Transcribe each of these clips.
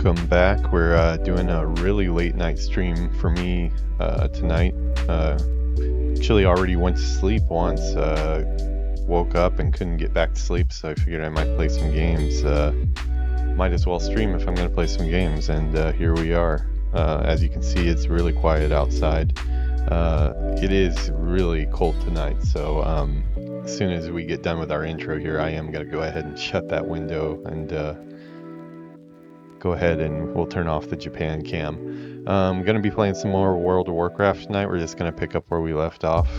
welcome back. We're doing a really late night stream for me tonight. Actually already went to sleep once, woke up and couldn't get back to sleep, so I figured I might play some games. Might as well stream if I'm going to play some games, and here we are. As you can see, it's really quiet outside. It is really cold tonight, so as soon as we get done with our intro here, I am going to go ahead and shut that window and go ahead and we'll turn off the Japan cam. I'm going to be playing some more World of Warcraft tonight. We're just going to pick up where we left off.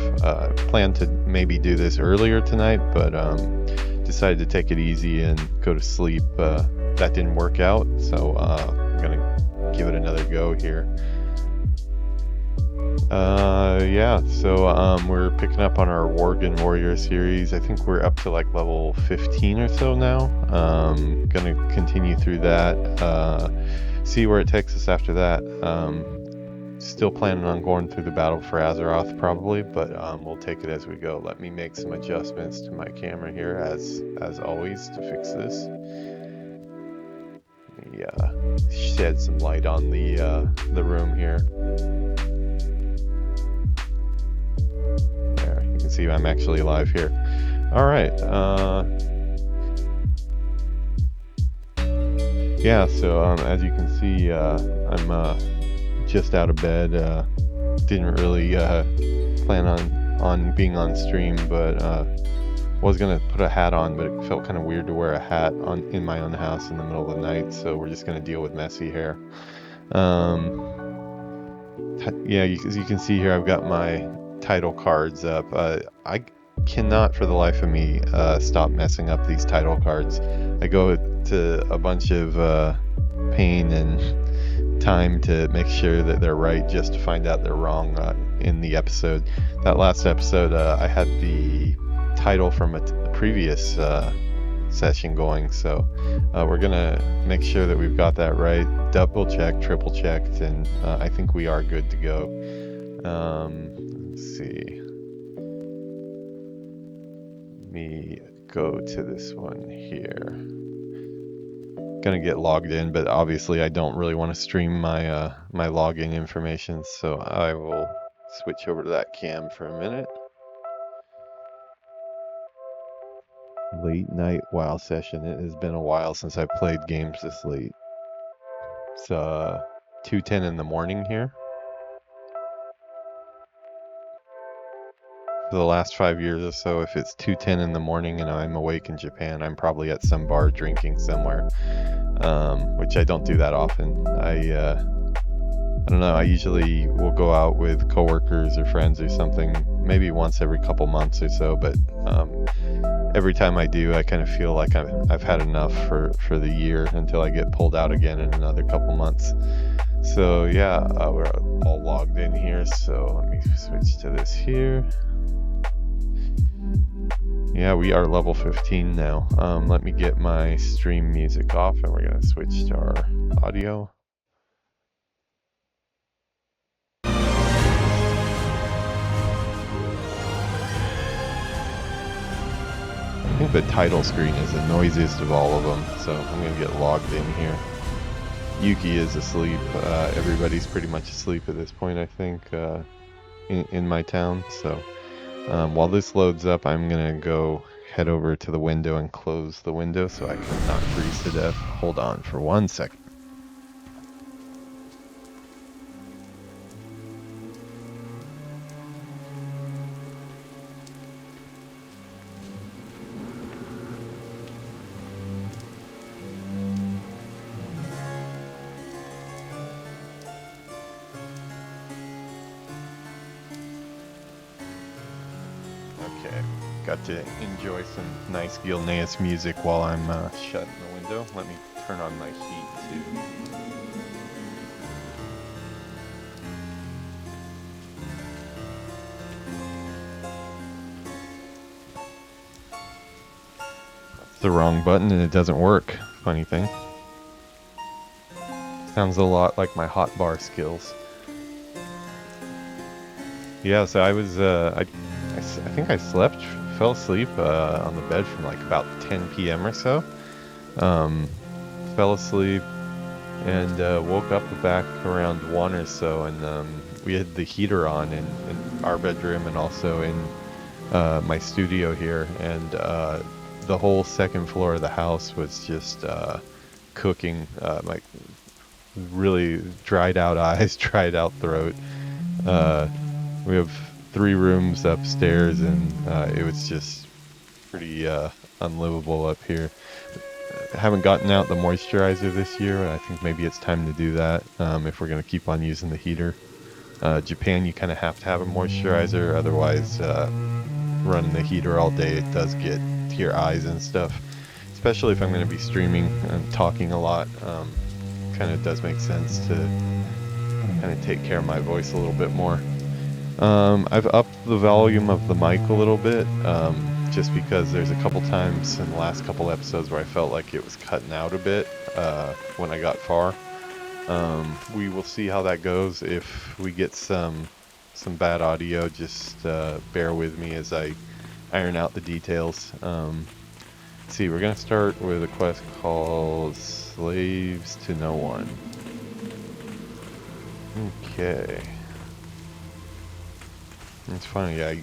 Planned to maybe do this earlier tonight, but decided to take it easy and go to sleep. That didn't work out, so I'm going to give it another go here. Yeah, so we're picking up on our Worgen Warrior series. I think we're up to like level 15 or so now. Gonna continue through that, see where it takes us after that. Still planning on going through the battle for Azeroth probably, but we'll take it as we go. Let me make some adjustments to my camera here as always to fix this. Let me shed some light on the room here. There, you can see I'm actually live here. Alright, yeah, so as you can see, I'm just out of bed. Didn't really plan on being on stream, but was gonna put a hat on, but it felt kind of weird to wear a hat in my own house in the middle of the night, so we're just gonna deal with messy hair. Yeah, as you can see here, I've got my title cards up. I cannot for the life of me stop messing up these title cards. I go to a bunch of pain and time to make sure that they're right, just to find out they're wrong in the episode. That last episode, I had the title from a previous session going, so we're gonna make sure that we've got that right, double check, triple checked, and I think we are good to go. Let's see, let me go to this one here. Gonna get logged in, but obviously I don't really want to stream my my login information, so I will switch over to that cam for a minute. Late night WoW session. It has been a while since I played games this late. It's 2:10 in the morning here. For the last 5 years or so, if it's 2:10 in the morning and I'm awake in Japan, I'm probably at some bar drinking somewhere, which I don't do that often. I don't know, I usually will go out with coworkers or friends or something, maybe once every couple months or so, but every time I do, I kind of feel like I've had enough for the year until I get pulled out again in another couple months. So yeah, we're all logged in here, so let me switch to this here. Yeah, we are level 15 now. Let me get my stream music off and we're going to switch to our audio. I think the title screen is the noisiest of all of them, so I'm going to get logged in here. Yuki is asleep. Everybody's pretty much asleep at this point, I think, in my town. So while this loads up, I'm going to go head over to the window and close the window so I can not freeze to death. Hold on for 1 second. Got to enjoy some nice Gilneas music while I'm shutting the window. Let me turn on my heat too. That's the wrong button and it doesn't work. Funny thing. Sounds a lot like my hotbar skills. Yeah, so I was, I think I fell asleep on the bed from like about 10 p.m. or so. Fell asleep, and woke up back around 1 or so, and we had the heater on in our bedroom and also in my studio here, and the whole second floor of the house was just cooking, like really dried out eyes, dried out throat. We have 3 rooms upstairs, and it was just pretty unlivable up here. I haven't gotten out the moisturizer this year. I think maybe it's time to do that if we're going to keep on using the heater. Japan, you kind of have to have a moisturizer, otherwise running the heater all day, it does get to your eyes and stuff. Especially if I'm going to be streaming and talking a lot, kind of does make sense to kind of take care of my voice a little bit more. I've upped the volume of the mic a little bit, just because there's a couple times in the last couple episodes where I felt like it was cutting out a bit when I got far. We will see how that goes. If we get some bad audio, just bear with me as I iron out the details. Let's see, we're going to start with a quest called Slaves to No One. Okay. It's funny, I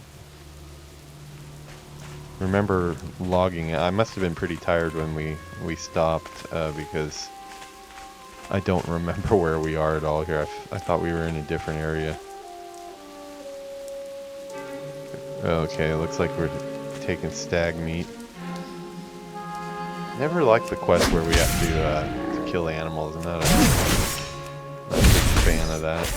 remember logging. I must have been pretty tired when we stopped, because I don't remember where we are at all here. I thought we were in a different area. Okay, it looks like we're taking stag meat. Never liked the quest where we have to kill animals. I'm not a big fan of that.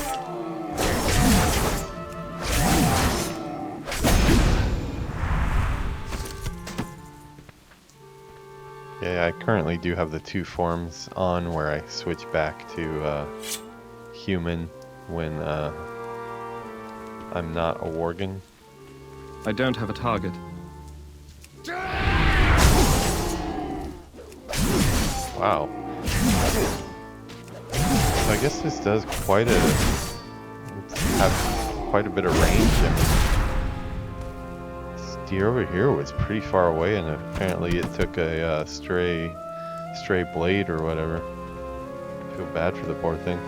Yeah, I currently do have the 2 forms on where I switch back to human when I'm not a worgen. I don't have a target. Wow. So I guess this does have quite a bit of range. I mean, this deer over here was pretty far away, and apparently it took a stray blade or whatever. I feel bad for the poor thing.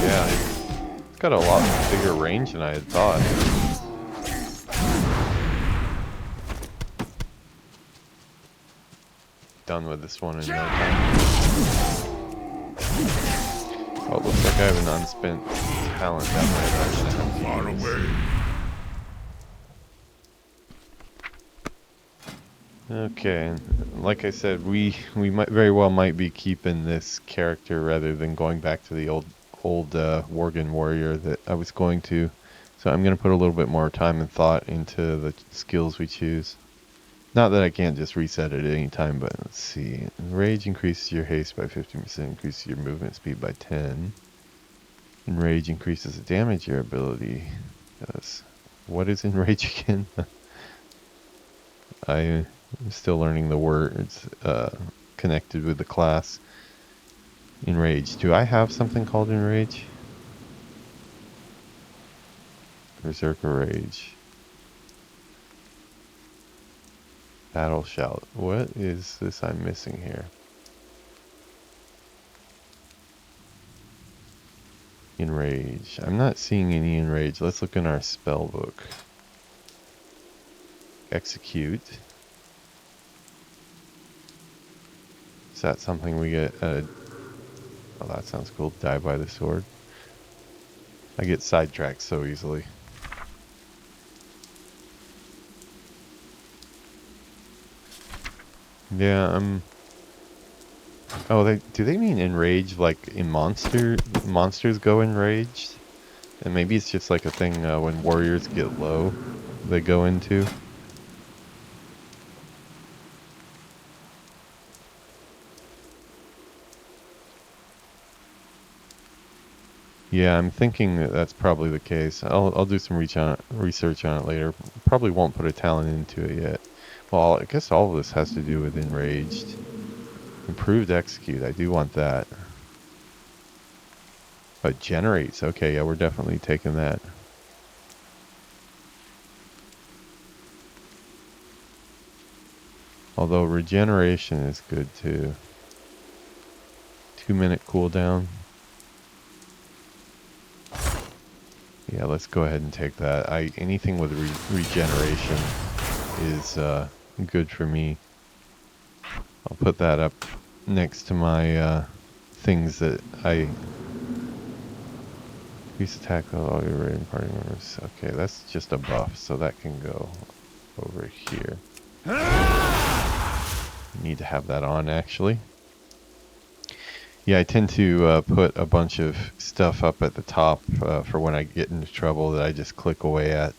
Yeah, it's got a lot bigger range than I had thought. Done with this one in no time. Oh, it looks like I have an unspent talent down there that I'm gonna have to use. Okay, and like I said, we might very well be keeping this character rather than going back to the old Worgen warrior that I was going to. So I'm gonna put a little bit more time and thought into the skills we choose. Not that I can't just reset it at any time, but let's see. Rage increases your haste by 15%, increases your movement speed by 10. Enrage increases the damage your ability does. What is enrage again? I'm still learning the words connected with the class. Enrage. Do I have something called enrage? Berserker Rage. Battle Shout. What is this I'm missing here? Enrage. I'm not seeing any enrage. Let's look in our spell book. Execute. Is that something we get? Oh, that sounds cool. Die by the sword. I get sidetracked so easily. Yeah, oh, do they mean enraged like in monsters go enraged? And maybe it's just like a thing when warriors get low, they go into. Yeah, I'm thinking that that's probably the case. I'll do some research on it later. Probably won't put a talent into it yet. Well, I guess all of this has to do with enraged. Improved execute, I do want that. But generates, okay, yeah, we're definitely taking that. Although regeneration is good too. 2-minute cooldown. Yeah, let's go ahead and take that. Anything with regeneration is good for me. I'll put that up next to my things that I use to tackle all your raiding party members. Okay, that's just a buff, so that can go over here. Need to have that on, actually. Yeah, I tend to put a bunch of stuff up at the top for when I get into trouble that I just click away at.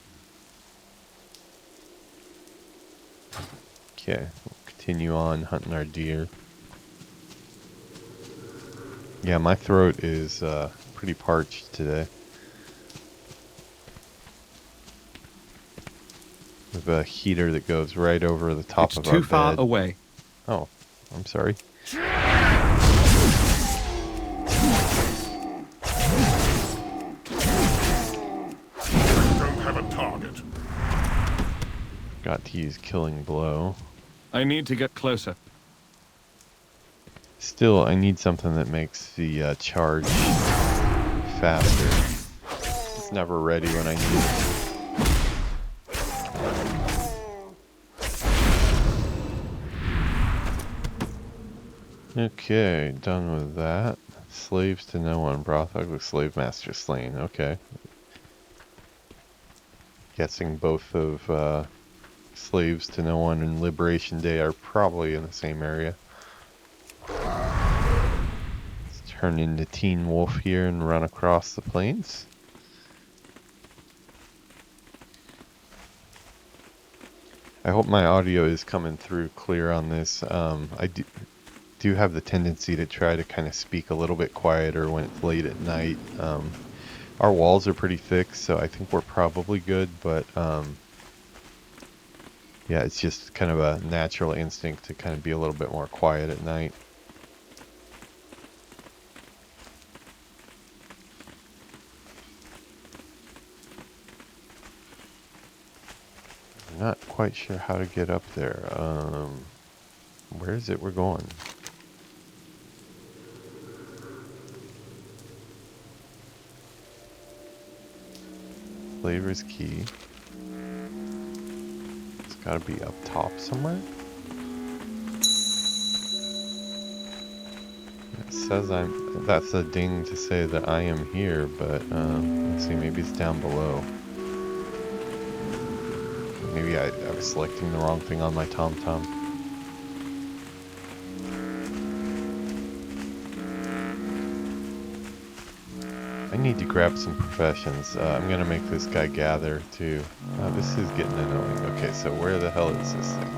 Okay, we'll continue on hunting our deer. Yeah, my throat is pretty parched today. We have a heater that goes right over the top of our bed. It's too far away. Oh, I'm sorry. Got to use Killing Blow. I need to get closer. Still, I need something that makes the charge faster. It's never ready when I need it. Okay, done with that. Slaves to no one. Brothog with slave master slain. Okay. Guessing both of Slaves to No One and Liberation Day are probably in the same area. Let's turn into Teen Wolf here and run across the plains. I hope my audio is coming through clear on this. I do have the tendency to try to kind of speak a little bit quieter when it's late at night. Our walls are pretty thick, so I think we're probably good, but yeah, it's just kind of a natural instinct to kind of be a little bit more quiet at night. I'm not quite sure how to get up there. Where is it we're going? Flavor's key. It's gotta be up top somewhere. It says that's a ding to say that I am here, but let's see, maybe it's down below. Maybe I was selecting the wrong thing on my TomTom. I need to grab some professions. I'm gonna make this guy gather too. This is getting annoying. Okay, so where the hell is this thing?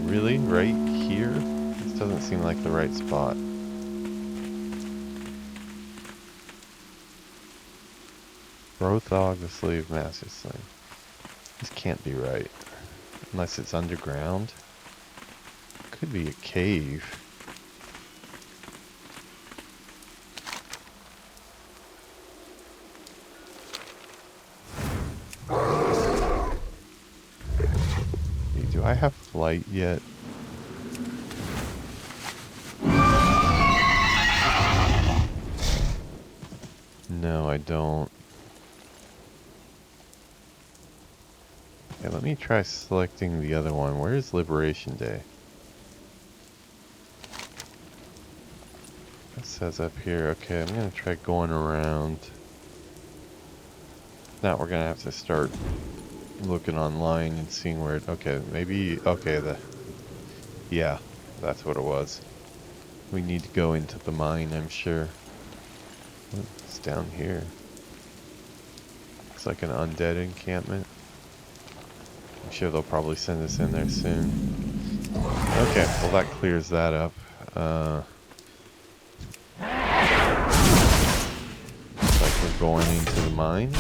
Really? Right here? This doesn't seem like the right spot. Brothog the slave master slain. This can't be right. Unless it's underground. Could be a cave. Do I have light yet? No, I don't. Okay, let me try selecting the other one. Where is Liberation Day? It says up here. Okay, I'm gonna try going around. Now we're gonna have to start looking online and seeing where it, okay, maybe, okay, yeah, that's what it was. We need to go into the mine, I'm sure. It's down here. Looks like an undead encampment. I'm sure they'll probably send us in there soon. Okay, well that clears that up. Looks like we're going into the mine.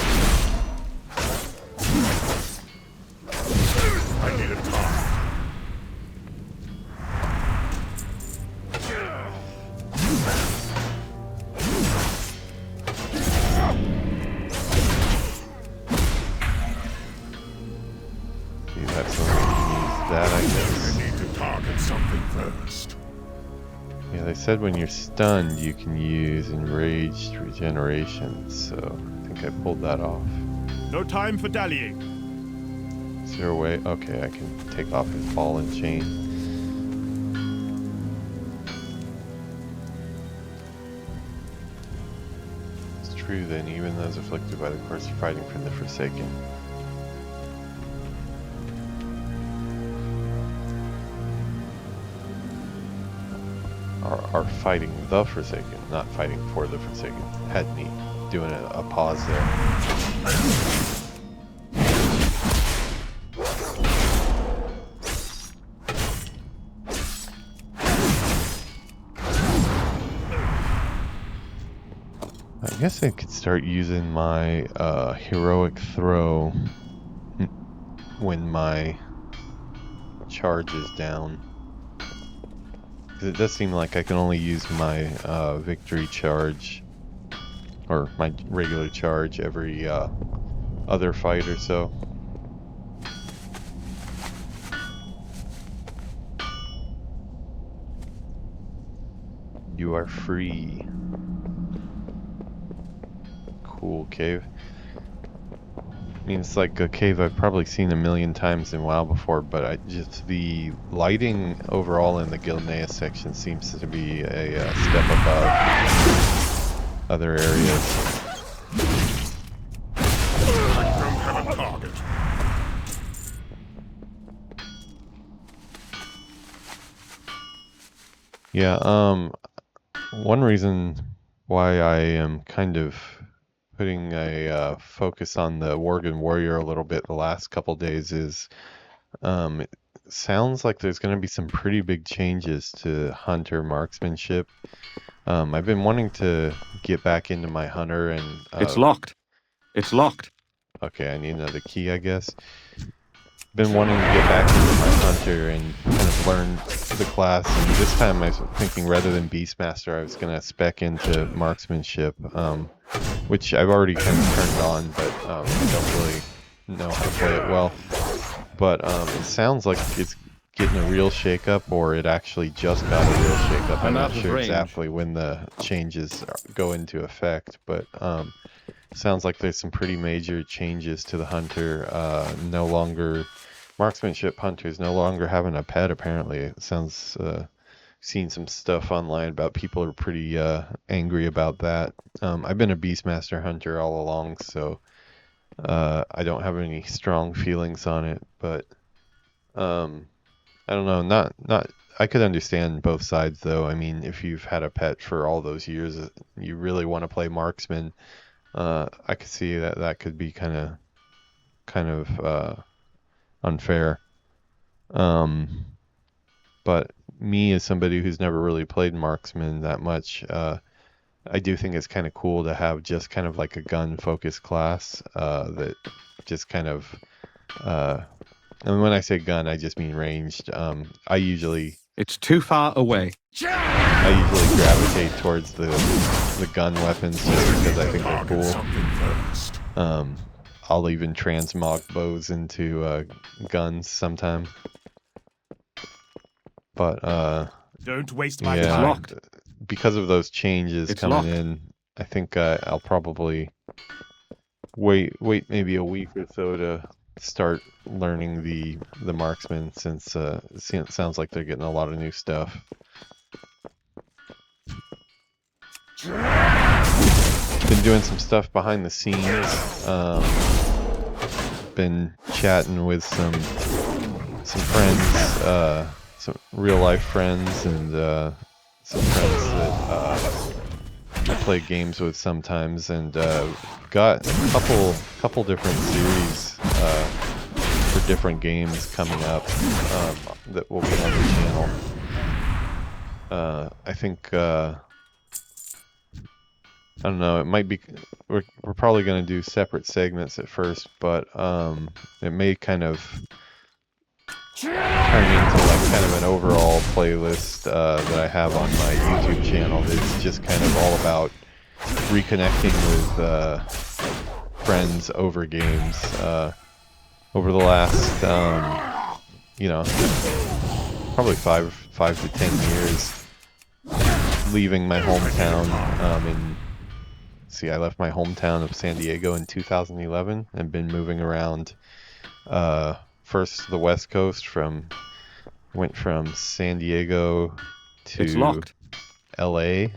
I need a top. you have someone who can use that, I guess. I need to target something first. Yeah, they said when you're stunned, you can use enraged regeneration, so I think I pulled that off. No time for dallying. Is there a way? Okay, I can take off his ball and chain. It's true then, even those afflicted by the course are fighting for the Forsaken. Are fighting the Forsaken, not fighting for the Forsaken. Had me doing a pause there. I guess I could start using my heroic throw when my charge is down. It does seem like I can only use my victory charge, or my regular charge, every other fight or so. You are free. Cool cave. I mean, it's like a cave I've probably seen a million times in WoW before, but the lighting overall in the Gilneas section seems to be a step above other areas. I don't have a target. Yeah, one reason why I am kind of putting a focus on the Worgen Warrior a little bit the last couple days is it sounds like there's going to be some pretty big changes to Hunter marksmanship. I've been wanting to get back into my Hunter and... It's locked. It's locked. Okay, I need another key, I guess. Been wanting to get back into my Hunter and kind of learn the class, and this time I was thinking rather than Beastmaster I was going to spec into marksmanship, which I've already kind of turned on, but I don't really know how to play it well. But it sounds like it's getting a real shakeup, or it actually just got a real shakeup. I'm not sure exactly when the changes go into effect, but sounds like there's some pretty major changes to the Hunter. No longer... Marksmanship hunters no longer having a pet, apparently. It sounds, seen some stuff online about people are pretty angry about that. I've been a Beastmaster hunter all along, so I don't have any strong feelings on it, but I don't know, not I could understand both sides though. I mean, if you've had a pet for all those years, you really want to play marksman, I could see that could be kind of unfair. But me as somebody who's never really played marksman that much, I do think it's kind of cool to have just kind of like a gun focused class that just kind of and when I say gun I just mean ranged. It's too far away. I usually gravitate towards the gun weapons just because I think they're cool. I'll even transmog bows into guns sometime. But Don't waste my yeah, time. because of those changes coming in, I think I'll probably wait maybe a week or so to start learning the marksman, since it sounds like they're getting a lot of new stuff. Been doing some stuff behind the scenes. Been chatting with some friends, some real life friends, and some friends that I play games with sometimes, and got a couple different series for different games coming up that will be on the channel. I think I don't know, it might be, we're probably going to do separate segments at first, but it may kind of turn into like kind of an overall playlist that I have on my YouTube channel that's just kind of all about reconnecting with friends over games. over the last, you know, probably five to 10 years, leaving my hometown. I left my hometown of San Diego in 2011 and been moving around. First to the West Coast, went from San Diego to LA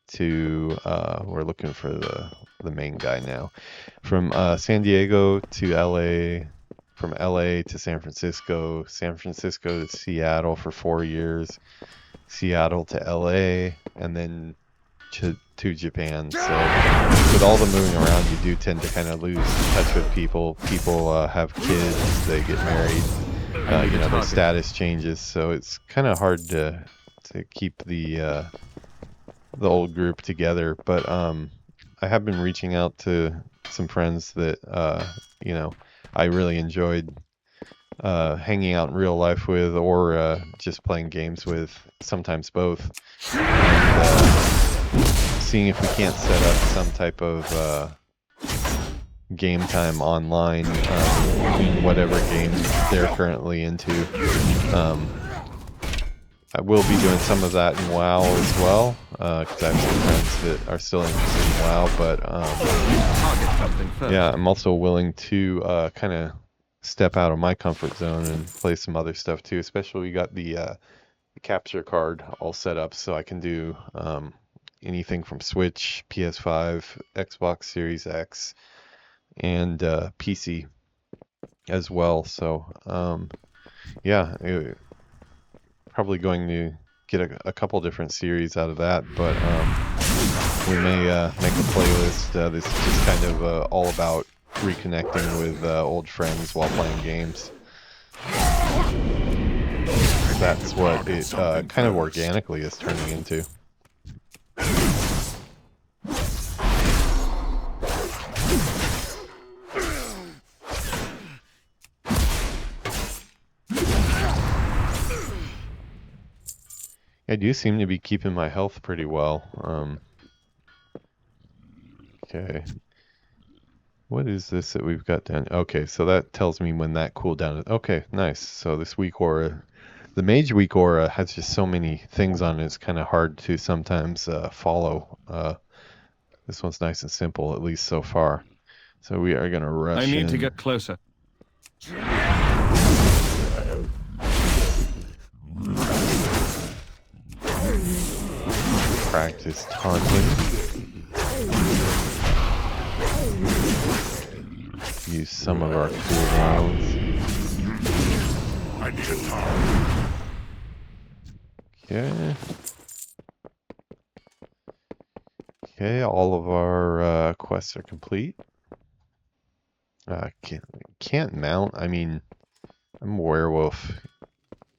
to we're looking for the main guy now. From San Diego to LA, from LA to San Francisco to Seattle for 4 years, Seattle to LA, and then to Japan. So with all the moving around, you do tend to kind of lose touch with people. People have kids, they get married, you know, their status changes, so it's kind of hard to keep the old group together. But I have been reaching out to some friends that you know, I really enjoyed hanging out in real life with, or just playing games with, sometimes both, and seeing if we can't set up some type of game time online, in whatever game they're currently into. I will be doing some of that in WoW as well, because I have some friends that are still interested in WoW, but yeah, I'm also willing to kind of step out of my comfort zone and play some other stuff too, especially we got the capture card all set up, so I can do anything from Switch, PS5, Xbox Series X, and PC as well. So yeah, probably going to get a couple different series out of that, but we may make a playlist that's just kind of all about reconnecting with old friends while playing games. That's what it kind of organically is turning into. I do seem to be keeping my health pretty well. Okay. What is this that we've got down? Okay, so that tells me when that cooldown is. Okay, nice. So this weak aura, the mage weak aura, has just so many things on it, it's kind of hard to sometimes follow. This one's nice and simple, at least so far. So we are going to rush in. I need to get closer. Practice taunting. Use some of our cooldowns. I need a target. Okay. Okay, all of our quests are complete. Can't mount. I mean, I'm a werewolf.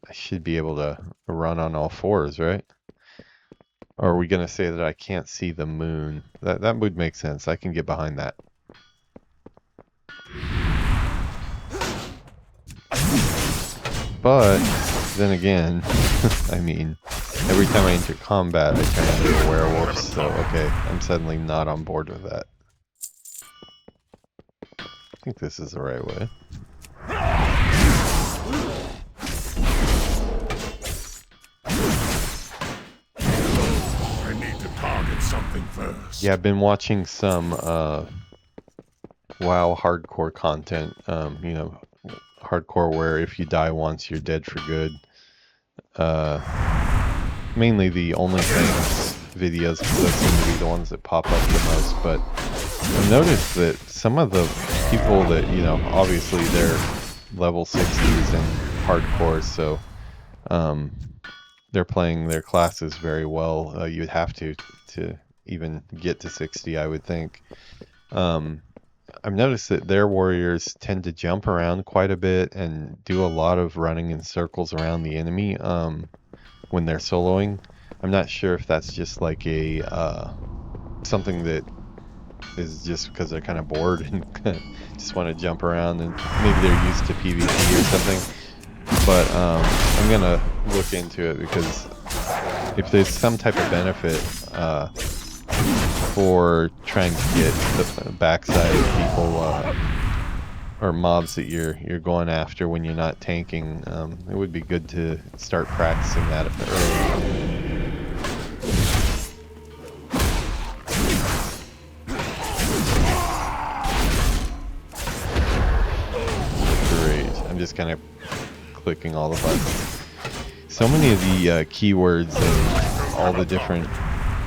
I should be able to run on all fours, right? Or are we going to say that I can't see the moon? That would make sense. I can get behind that. But then again, I mean, every time I enter combat, I turn into a werewolf, so okay, I'm suddenly not on board with that. I think this is the right way. I need to target something first. Yeah, I've been watching some WoW hardcore content, you know, hardcore where if you die once, you're dead for good. Mainly the OnlyFans videos, because those seem to be the ones that pop up the most, but I've noticed that some of the people that, you know, obviously they're level 60s and hardcore, so they're playing their classes very well. You'd have to even get to 60, I would think. I've noticed that their warriors tend to jump around quite a bit and do a lot of running in circles around the enemy when they're soloing. I'm not sure if that's just like a something that is just because they're kind of bored and just want to jump around, and maybe they're used to PvP or something. But I'm gonna look into it, because if there's some type of benefit for trying to get the backside of people or mobs that you're going after when you're not tanking. It would be good to start practicing that early. Great. I'm just kind of clicking all the buttons. So many of the keywords and all the different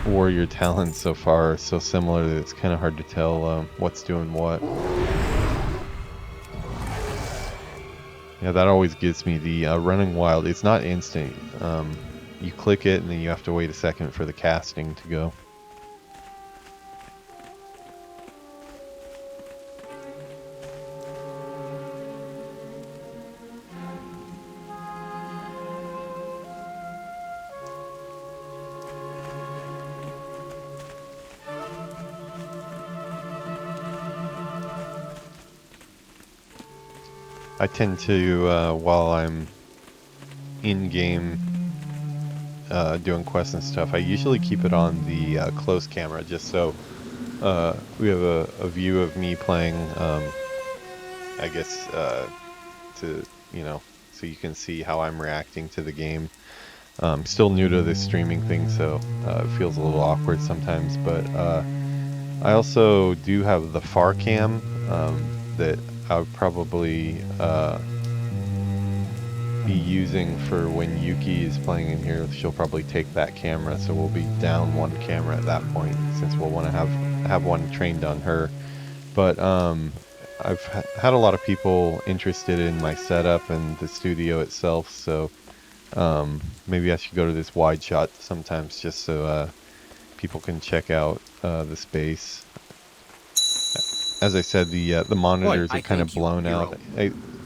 warrior talents so far are so similar that it's kind of hard to tell what's doing what. Yeah, that always gives me the running wild. It's not instant. You click it and then you have to wait a second for the casting to go. I tend to, while I'm in-game doing quests and stuff, I usually keep it on the close camera just so we have a view of me playing, I guess, to, you know, so you can see how I'm reacting to the game. I'm still new to this streaming thing, so it feels a little awkward sometimes, but I also do have the far cam that I would probably be using for when Yuki is playing in here. She'll probably take that camera, so we'll be down one camera at that point, since we'll want to have one trained on her. But I've had a lot of people interested in my setup and the studio itself, so maybe I should go to this wide shot sometimes just so people can check out the space. As I said, the monitors are kind of blown out.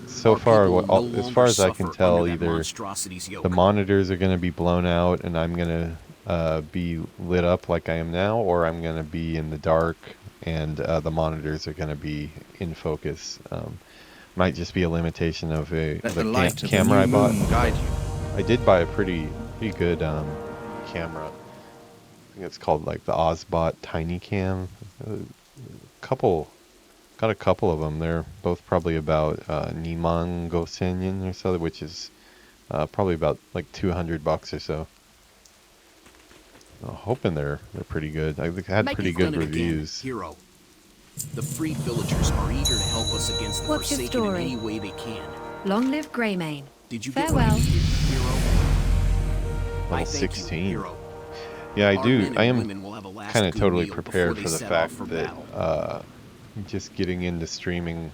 So far, as far as I can tell, either the monitors are going to be blown out and I'm going to be lit up like I am now, or I'm going to be in the dark and the monitors are going to be in focus. Might just be a limitation of the camera I bought. I did buy a pretty good camera. I think it's called like the Ozbot Tiny Cam. Got a couple of them. They're both probably about Niman Gosenyin or so, which is probably about like $200 or so. I'm hoping they're pretty good. I've had pretty good reviews. Hero. The free villagers are eager to help us against the What's your Forsaken in story? any way they can. Long live Greymane. Did you Farewell. get what you did, Hero? Level I thank 16. You, Hero. Yeah, I Our do. men and I am women will have a last kind of good totally meal prepared before for they the set fact off for that battle. just getting into streaming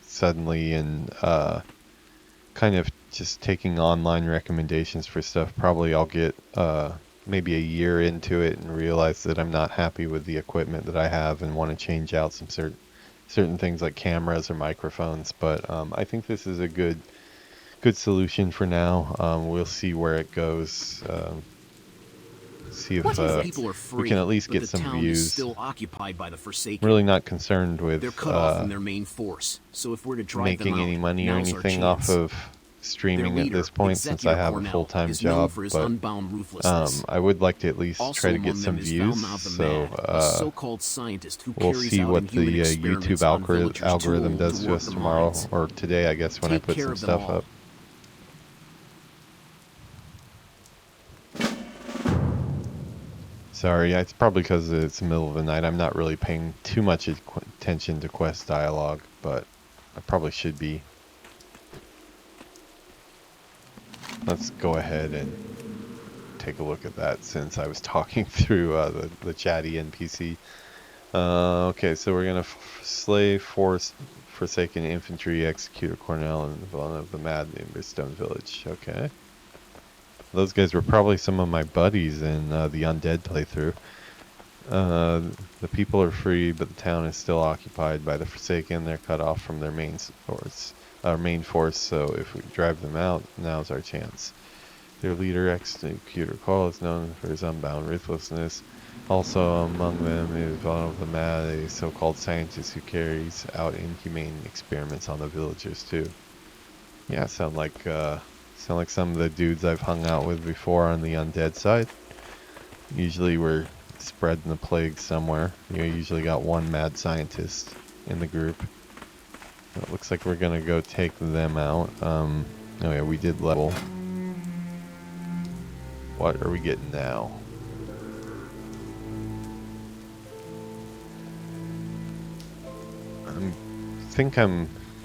suddenly and kind of just taking online recommendations for stuff. Probably I'll get maybe a year into it and realize that I'm not happy with the equipment that I have and want to change out some certain things like cameras or microphones. But I think this is a good solution for now. We'll see where it goes. See if People are free, we can at least but get the some town views. Is still occupied by the Forsaken. Really not concerned with They're cut off from their main force. So if we're to drive making them out, any money or now's our anything off chance. of streaming Their at this leader, point, since I Executor have a Cornell, full-time is known job. for his But unbound ruthlessness. I would like to at least Also try to get among some them is views. Valmouth the So Mad, a so-called scientist who we'll carries see out what the inhuman experiments YouTube on villagers algorithm too does old to work us the tomorrow mines. or today, I guess, when I Take put care some of them stuff all. up. Sorry, it's probably because it's the middle of the night. I'm not really paying too much attention to quest dialogue, but I probably should be. Let's go ahead and take a look at that since I was talking through the chatty NPC. Okay, so we're gonna slay Forsaken Infantry, Executor Cornell, and one of the Mad in Brimstone Village. Okay. Those guys were probably some of my buddies in the Undead playthrough. The people are free, but the town is still occupied by the Forsaken. They're cut off from their main force, so if we drive them out, now's our chance. Their leader, Executor Cornell, is known for his unbound ruthlessness. Also among them is one of the Mad, a so-called scientist who carries out inhumane experiments on the villagers too. Yeah, sound like some of the dudes I've hung out with before on the undead side. Usually we're spreading the plague somewhere. You usually got one mad scientist. in the group. It looks like we're gonna go take them out. Oh yeah, we did level. What are we getting now?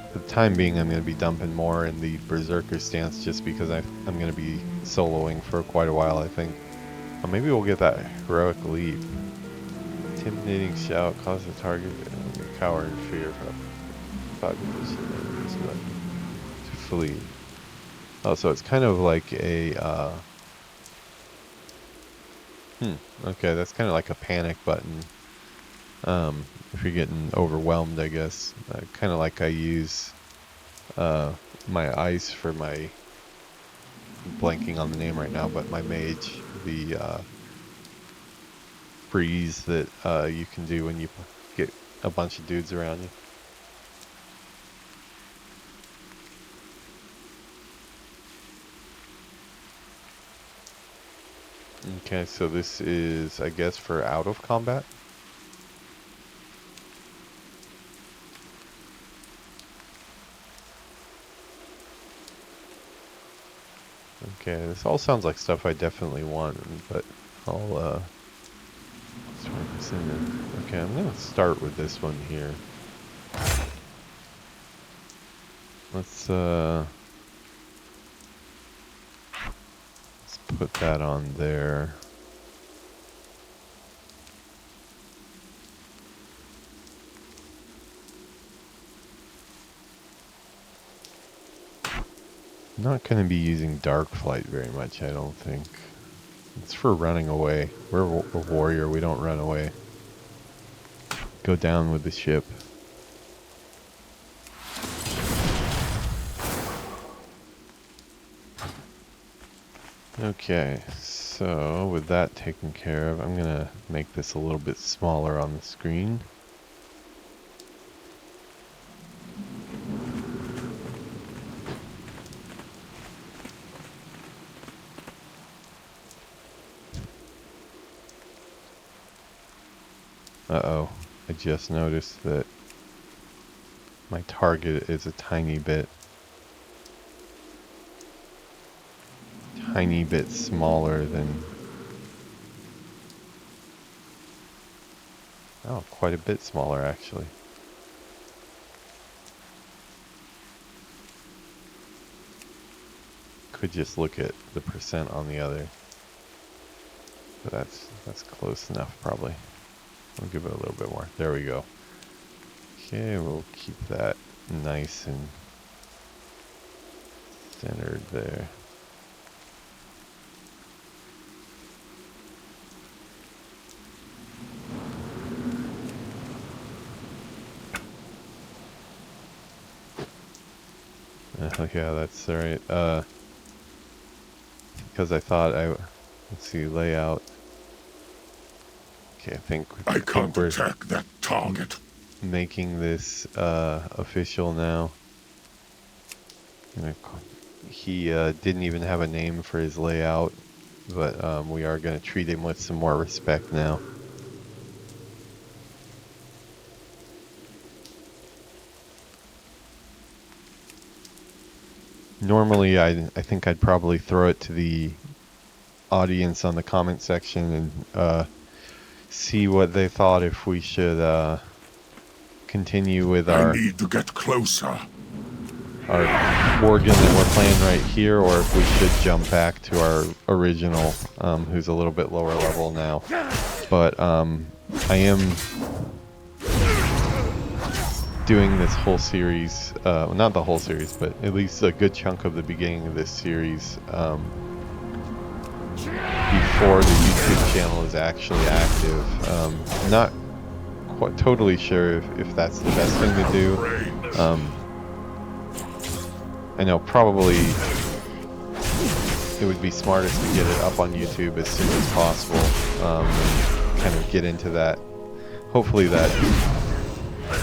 For the time being, I'm going to be dumping more in the Berserker stance just because I'm going to be soloing for quite a while, I think. Maybe we'll get that Heroic Leap. Intimidating shout, cause the target to cower in fear for population to flee. Oh, so it's kind of like a, okay, that's kind of like a panic button. If you're getting overwhelmed, I guess. Kind of like I use my ice for my, blanking on the name right now, but my mage, the freeze that you can do when you get a bunch of dudes around you. Okay, so this is, I guess, for out of combat. Okay, this all sounds like stuff I definitely want, but I'll let's work this in. Okay, I'm gonna start with this one here. Let's put that on there. I'm not going to be using Dark Flight very much, I don't think. It's for running away. We're a warrior, we don't run away. Go down with the ship. Okay, so with that taken care of, I'm going to make this a little bit smaller on the screen. Uh-oh, I just noticed that my target is a tiny bit smaller than, oh, quite a bit smaller actually. Could just look at the percent on the other, but that's close enough probably. I'll give it a little bit more. There we go. Okay, we'll keep that nice and centered there. Yeah, that's alright. Because I thought let's see, layout. Okay, I can't attack that target. Making this official now. He didn't even have a name for his layout, but we are going to treat him with some more respect now. Normally, I think I'd probably throw it to the audience on the comment section and see what they thought if we should continue with I need to get closer. Our Morgan that we're playing right here, or if we should jump back to our original, who's a little bit lower level now. But I am doing this whole series, well, not the whole series, but at least a good chunk of the beginning of this series before the YouTube channel is actually active. I'm not quite totally sure if that's the best thing to do. I know probably it would be smartest to get it up on YouTube as soon as possible, kind of get into that, hopefully that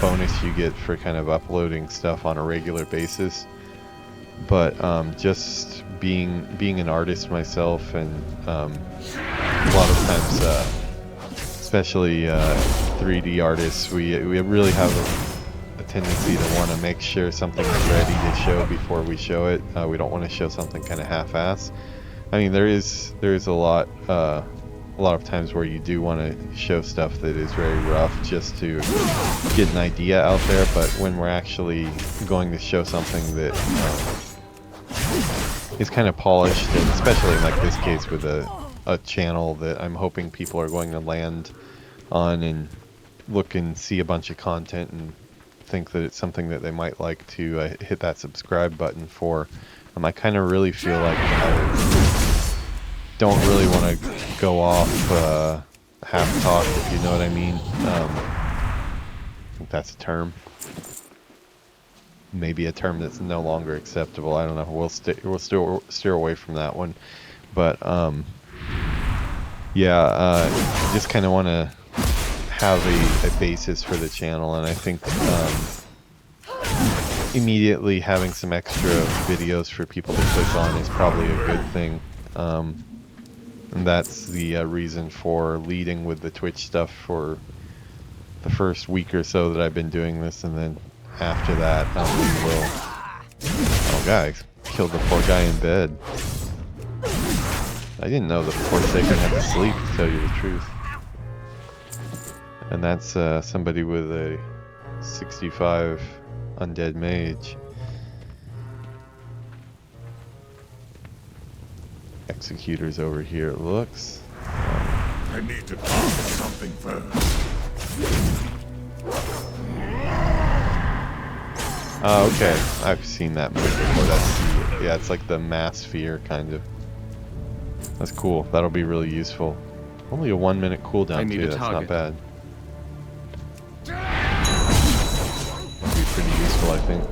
bonus you get for kind of uploading stuff on a regular basis. But just being an artist myself, and a lot of times, especially 3D artists, we really have tendency to want to make sure something is ready to show before we show it. We don't want to show something kind of half-ass. I mean, there is a lot of times where you do want to show stuff that is very rough just to get an idea out there, but when we're actually going to show something that is kind of polished, and especially in like this case with a channel that I'm hoping people are going to land on and look and see a bunch of content and think that it's something that they might like to hit that subscribe button for. I kind of really feel like I don't really want to go off half-talk, if you know what I mean. I think that's a term. Maybe a term that's no longer acceptable. I don't know. We'll steer away from that one. But yeah, just kind of want to have a basis for the channel, and I think immediately having some extra videos for people to click on is probably a good thing. And that's the reason for leading with the Twitch stuff for the first week or so that I've been doing this, and then after that we will... Oh, guys, killed the poor guy in bed. I didn't know the Forsaken had to sleep, to tell you the truth. And that's somebody with a 65 undead mage. Executors over here, it looks. I need to target something first. Oh, okay. I've seen that move before. That's, yeah, it's like the mass sphere, kind of. That's cool. That'll be really useful. Only a 1 minute cooldown too. That's not bad. That'll be pretty useful, I think.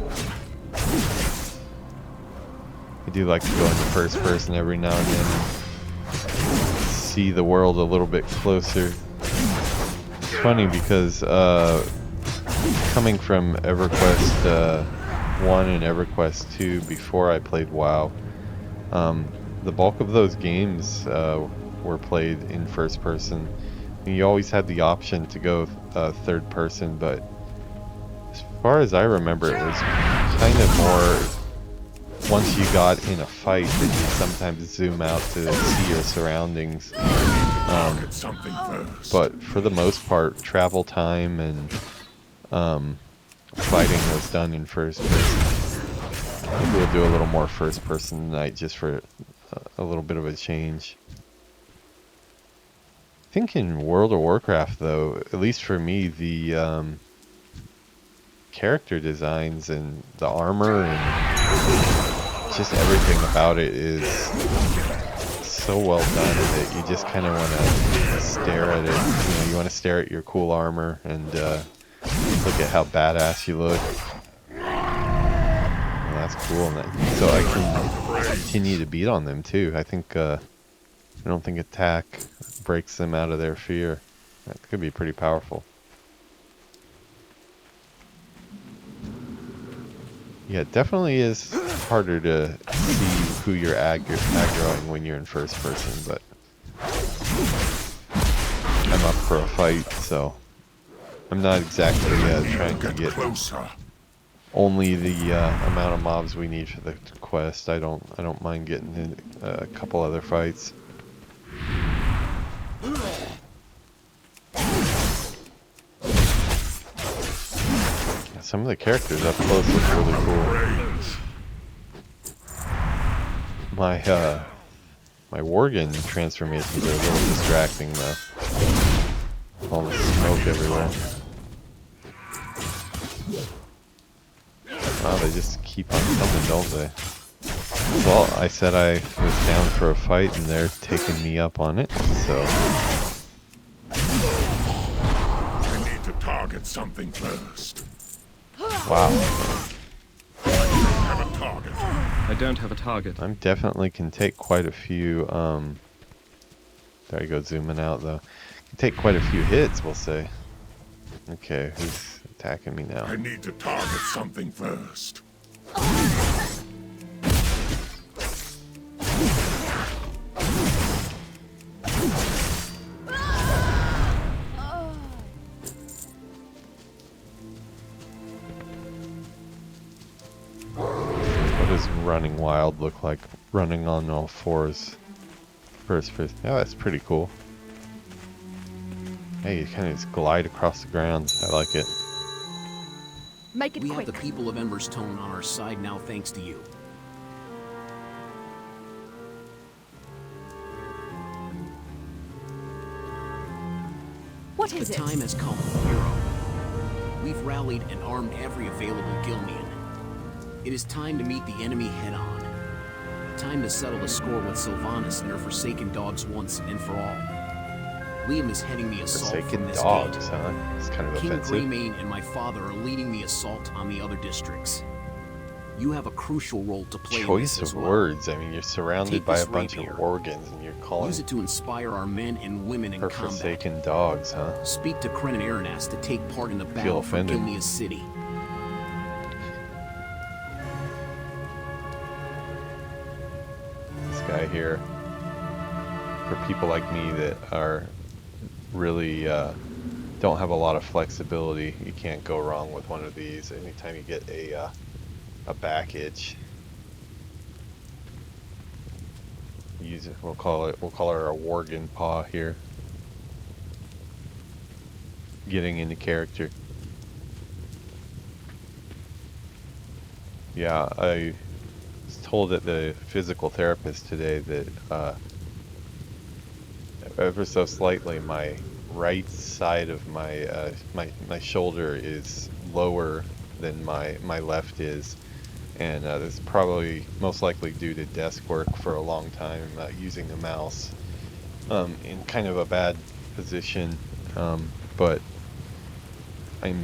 I do like to go into first person every now and then and see the world a little bit closer. It's funny because coming from EverQuest 1 and EverQuest 2 before I played WoW, the bulk of those games were played in first person. And you always had the option to go third person, but as far as I remember, it was kind of more once you got in a fight that you sometimes zoom out to see your surroundings. But for the most part, travel time and fighting was done in first person. Maybe we'll do a little more first person tonight just for a little bit of a change. I think in World of Warcraft, though, at least for me, the character designs and the armor and just everything about it is so well done that you just kind of want to stare at it. You know, you want to stare at your cool armor and look at how badass you look. Well, that's cool. So I can continue to beat on them too. I think I don't think attack breaks them out of their fear. That could be pretty powerful. Yeah, it definitely is harder to see who you're aggroing when you're in first person, but I'm up for a fight, so I'm not exactly trying to get only the amount of mobs we need for the quest. I don't mind getting in a couple other fights. Some of the characters up close look really cool. My my Worgen transformations are a little distracting though. All the smoke everywhere. Wow, they just keep on coming, don't they? Well, I said I was down for a fight and they're taking me up on it, so... I need to target something first. Wow. I don't have a target. I definitely can take quite a few, there you go, zooming out though. Can take quite a few hits, we'll say. Okay, who's attacking me now? I need to target something first. does running wild look like? Running on all fours. First. Yeah, that's pretty cool. Hey, you kind of just glide across the ground. I like it. Make it We quick. have the people of Ember's Tone on our side now thanks to you. What is The it? time has come, hero. We've rallied and armed every available Gilnean. It is time to meet the enemy head-on. Time to settle the score with Sylvanas and her Forsaken Dogs once and for all. Liam is heading the assault from Forsaken this dogs, gate. huh? It's kind of King offensive. Greymane and my father are leading the assault on the other districts. You have a crucial role to play in Choice this as of well. words. I mean, you're surrounded Take by a this bunch rapier. of organs, and you're calling Use it to inspire our men and women in her combat. forsaken dogs, huh? Speak to Kren and Aranas to take part in the battle for offended. Gilneas City. This guy here, for people like me that are really don't have a lot of flexibility, you can't go wrong with one of these. Anytime you get a back itch, use it. We'll call her a Worgen paw here. Getting into character. Yeah, I was told at the physical therapist today that ever so slightly my right side of my my shoulder is lower than my left is, and this is probably most likely due to desk work for a long time using the mouse in kind of a bad position, but I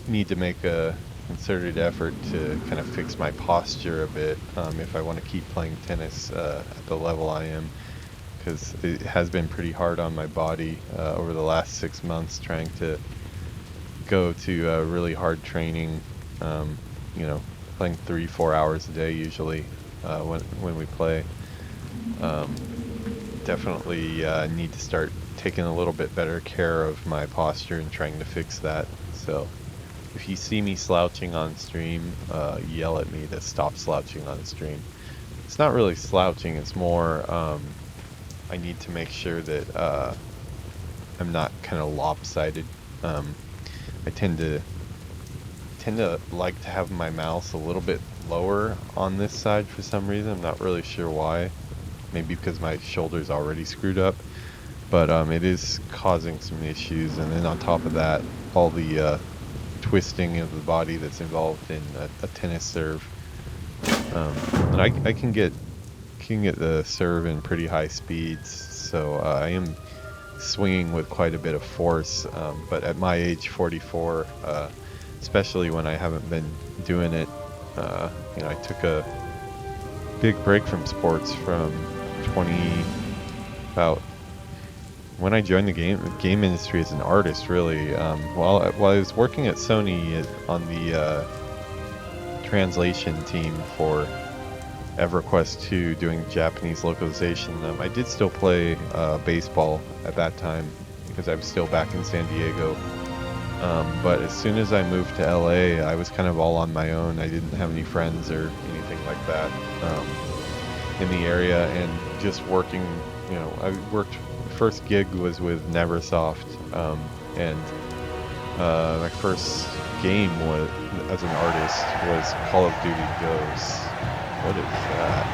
need to make a concerted effort to kind of fix my posture a bit if I want to keep playing tennis at the level I am, because it has been pretty hard on my body over the last 6 months trying to go to really hard training, you know, playing 3-4 hours a day usually when we play. Definitely need to start taking a little bit better care of my posture and trying to fix that. So if you see me slouching on stream, yell at me to stop slouching on stream. It's not really slouching, it's more I need to make sure that I'm not kind of lopsided. I tend to like to have my mouse a little bit lower on this side for some reason. I'm not really sure why. Maybe because my shoulder's already screwed up, but it is causing some issues. And then on top of that, all the twisting of the body that's involved in a tennis serve. And I can get the serve in pretty high speeds, so I am swinging with quite a bit of force. But at my age, 44, especially when I haven't been doing it, you know, I took a big break from sports from about when I joined the game industry as an artist, really. While I was working at Sony on the translation team for EverQuest 2, doing Japanese localization, I did still play baseball at that time because I was still back in San Diego. But as soon as I moved to LA, I was kind of all on my own. I didn't have any friends or anything like that in the area, and just working, you know, I worked. First gig was with Neversoft, and my first game was as an artist was Call of Duty Ghosts. What is that?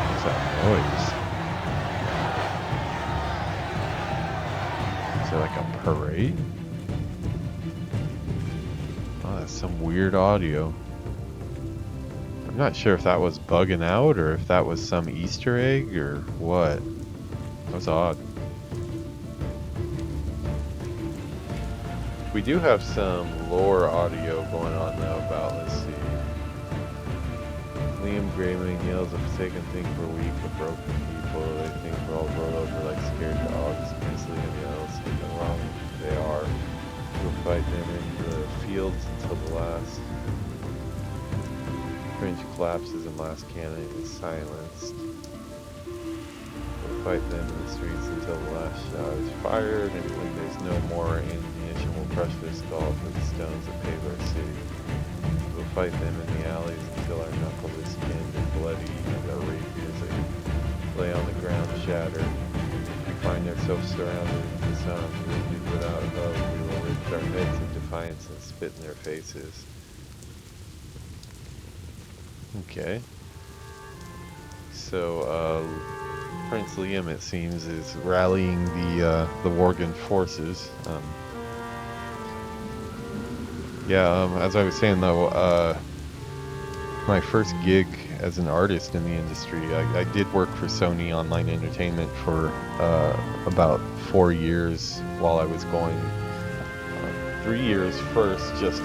What's that noise? Is there like a parade? Oh, that's some weird audio. I'm not sure if that was bugging out or if that was some Easter egg or what. That was odd. We do have some lore audio going on now about, let's see. Liam Greymane yells a forsaken thing for weak or broken people. They think we're all rolled over like scared dogs. Mentally and yells something wrong. They are. We'll fight them in the fields until the last fringe collapses and last cannon is silenced. We'll fight them in the streets until the last shot is fired, and when there's no more ammunition, we'll crush their skull for the stones that pave our city. We'll fight them in the alleys until our knuckles are skinned and bloody and our rapiers lay on the ground shattered. If we find ourselves surrounded and disarmed, wounded without hope, we will lift our heads in defiance and spit in their faces. Okay. So, Prince Liam, it seems, is rallying the Worgen forces. As I was saying though, my first gig as an artist in the industry, I did work for Sony Online Entertainment for about 4 years while I was going. 3 years first, just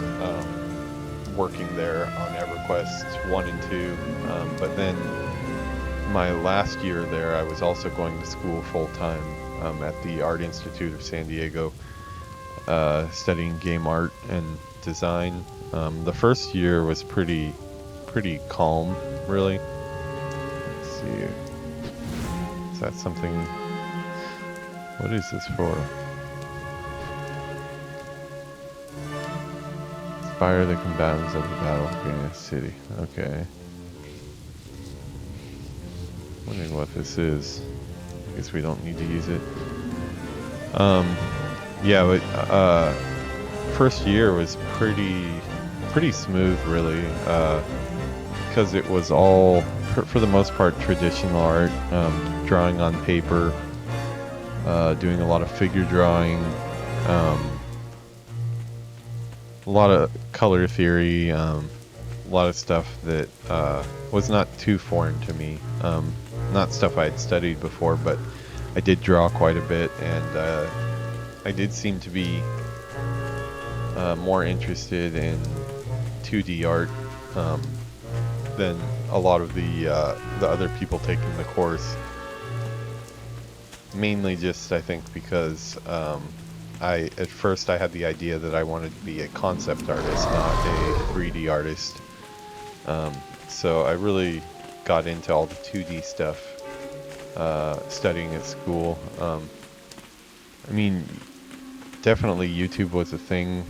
working there on EverQuest 1 and 2, but then my last year there, I was also going to school full-time at the Art Institute of San Diego, studying game art and design. The first year was pretty calm, really. Let's see. Is that something? What is this for? Inspire the combatants of the battle of Gilneas City. Okay. Wondering what this is. I guess we don't need to use it. First year was pretty smooth, really, because it was all, for the most part, traditional art, drawing on paper, doing a lot of figure drawing, a lot of color theory, a lot of stuff that was not too foreign to me. Not stuff I had studied before, but I did draw quite a bit, and I did seem to be more interested in 2D art than a lot of the other people taking the course. Mainly just, I think, because at first I had the idea that I wanted to be a concept artist, not a 3D artist. So I really got into all the 2D stuff studying at school. I mean, definitely YouTube was a thing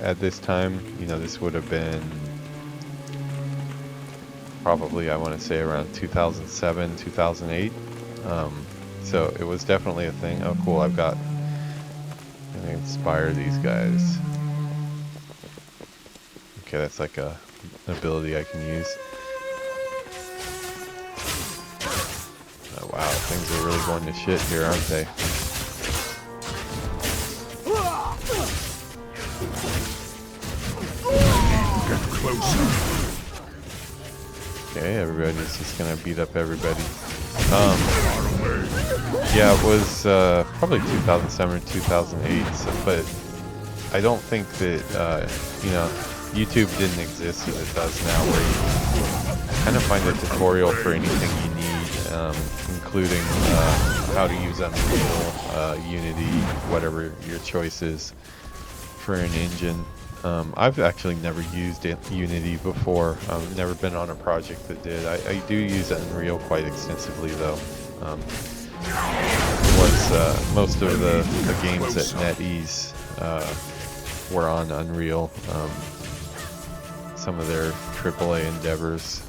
at this time. You know, this would have been probably, I want to say, around 2007, 2008. So it was definitely a thing. Oh, cool, I'm gonna inspire these guys. Okay, that's like an ability I can use. Oh wow, things are really going to shit here, aren't they? Get closer. Okay, everybody's just gonna beat up everybody. Yeah, it was probably 2007 or 2008, but I don't think that, YouTube didn't exist as it does now, where you kind of find a tutorial for anything you need, including how to use Unreal, Unity, whatever your choice is for an engine. I've actually never used Unity before. I've never been on a project that did. I do use Unreal quite extensively, though. Most of the games at NetEase were on Unreal. Some of their AAA endeavors.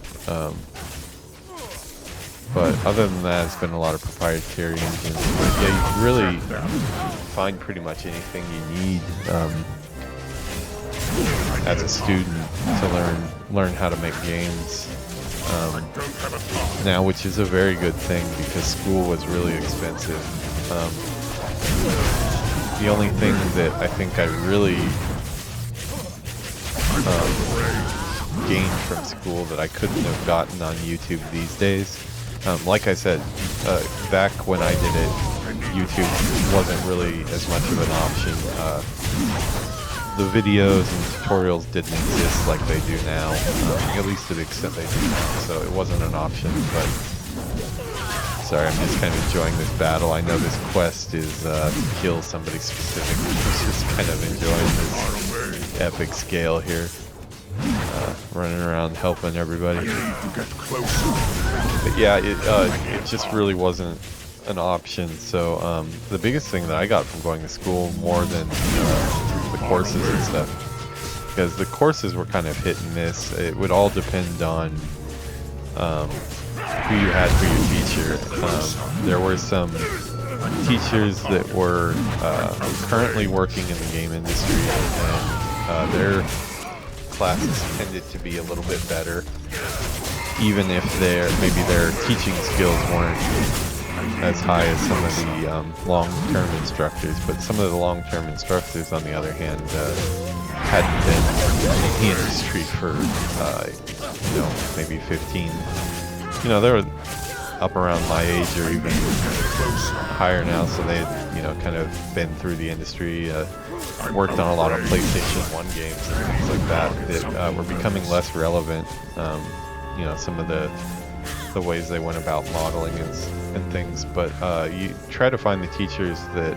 But other than that, it's been a lot of proprietary engines. But yeah, you can really find pretty much anything you need as a student to learn how to make games. Now, which is a very good thing because school was really expensive. The only thing that I think I really gained from school that I couldn't have gotten on YouTube these days, like I said, back when I did it, YouTube wasn't really as much of an option. The videos and tutorials didn't exist like they do now, at least to the extent they do now, so it wasn't an option. But sorry, I'm just kind of enjoying this battle. I know this quest is to kill somebody specific. I'm just kind of enjoying this epic scale here, running around helping everybody. But yeah, it just really wasn't an option. So the biggest thing that I got from going to school, more than the courses and stuff, because the courses were kind of hit and miss. It would all depend on who you had for your teacher. There were some teachers that were currently working in the game industry, and their classes tended to be a little bit better, even if maybe their teaching skills weren't as high as some of the long-term instructors. But some of the long-term instructors, on the other hand, hadn't been in the industry for maybe 15. They were up around my age or even higher now, so they had kind of been through the industry, worked on a lot of PlayStation 1 games and things like that were becoming less relevant. Some of the ways they went about modeling and things, but you try to find the teachers that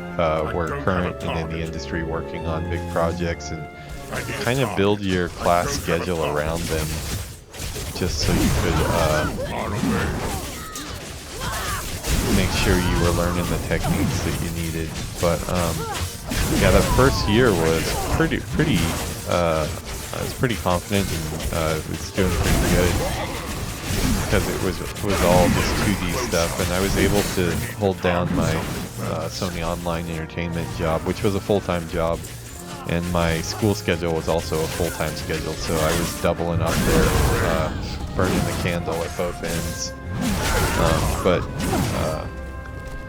were current and in the industry working on big projects, and kind of build your class schedule around them, just so you could make sure you were learning the techniques that you needed. But yeah, the first year was pretty I was pretty confident, and was doing pretty good, because it was all just 2D stuff, and I was able to hold down my Sony Online Entertainment job, which was a full-time job, and my school schedule was also a full-time schedule, so I was doubling up there, burning the candle at both ends. But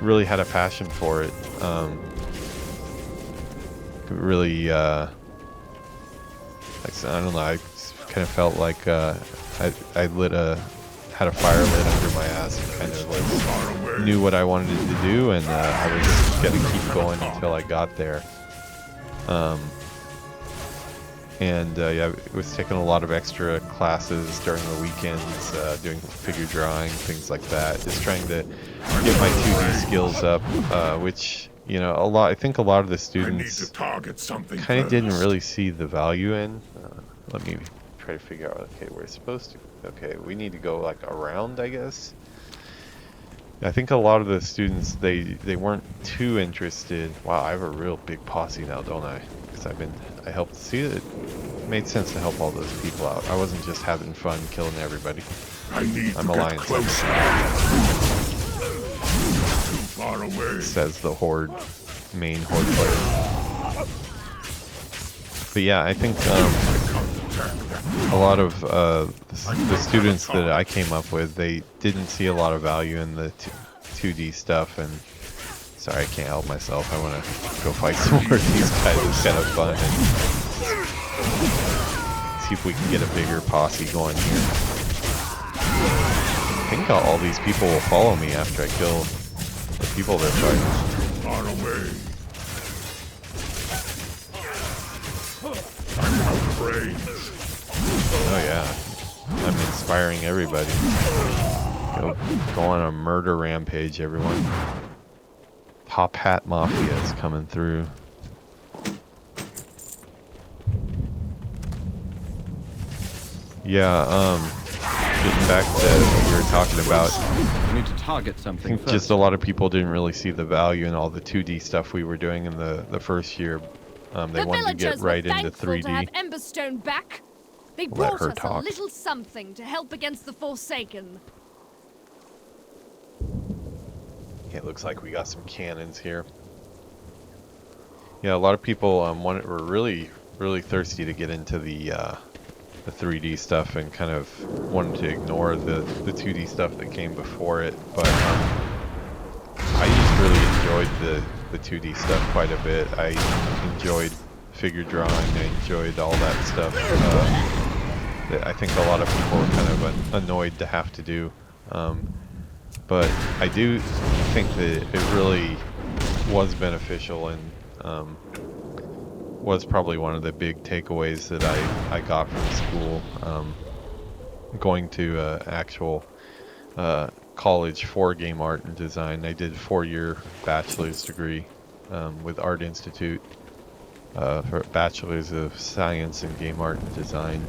really had a passion for it. Really, I don't know, I kind of felt like I had a fire lit under my ass, and kind of like knew what I wanted to do, and I was just gonna keep going until I got there. Yeah, I was taking a lot of extra classes during the weekends, doing figure drawing, things like that, just trying to get my 2D skills up, which, I think a lot of the students kind of didn't really see the value in. Let me try to figure out, okay, we're supposed to, okay, we need to go like around, I guess. I think a lot of the students, they weren't too interested. Wow, I have a real big posse now, don't I? Because I helped see it. It made sense to help all those people out. I wasn't just having fun killing everybody. I'm Alliance. Too far away, says the Horde, main Horde player. But yeah, I think a lot of the students that I came up with, they didn't see a lot of value in the 2D stuff, and sorry, I can't help myself. I want to go fight some more of these guys. It's kind of fun, and see if we can get a bigger posse going here. I think all these people will follow me after I kill the people they're fighting. Far away. I'm out of range. Oh yeah, I'm inspiring everybody. Go on a murder rampage, everyone. Top Hat Mafia is coming through. Yeah, getting back to what we were talking about. We need to target something. I think just a lot of people didn't really see the value in all the 2D stuff we were doing in the first year. They wanted to get right into 3D. To have Emberstone back. They Let brought her us talk. a little something to help against the Forsaken. It looks like we got some cannons here. Yeah, a lot of people were really thirsty to get into the 3D stuff, and kind of wanted to ignore the 2D stuff that came before it. But I just really enjoyed the 2D stuff quite a bit. I enjoyed figure drawing. I enjoyed all that stuff. That I think a lot of people were kind of annoyed to have to do. But I do think that it really was beneficial, and was probably one of the big takeaways that I got from school. Going to actual college for game art and design. I did a 4-year bachelor's degree with Art Institute for Bachelor's of Science in Game Art and Design.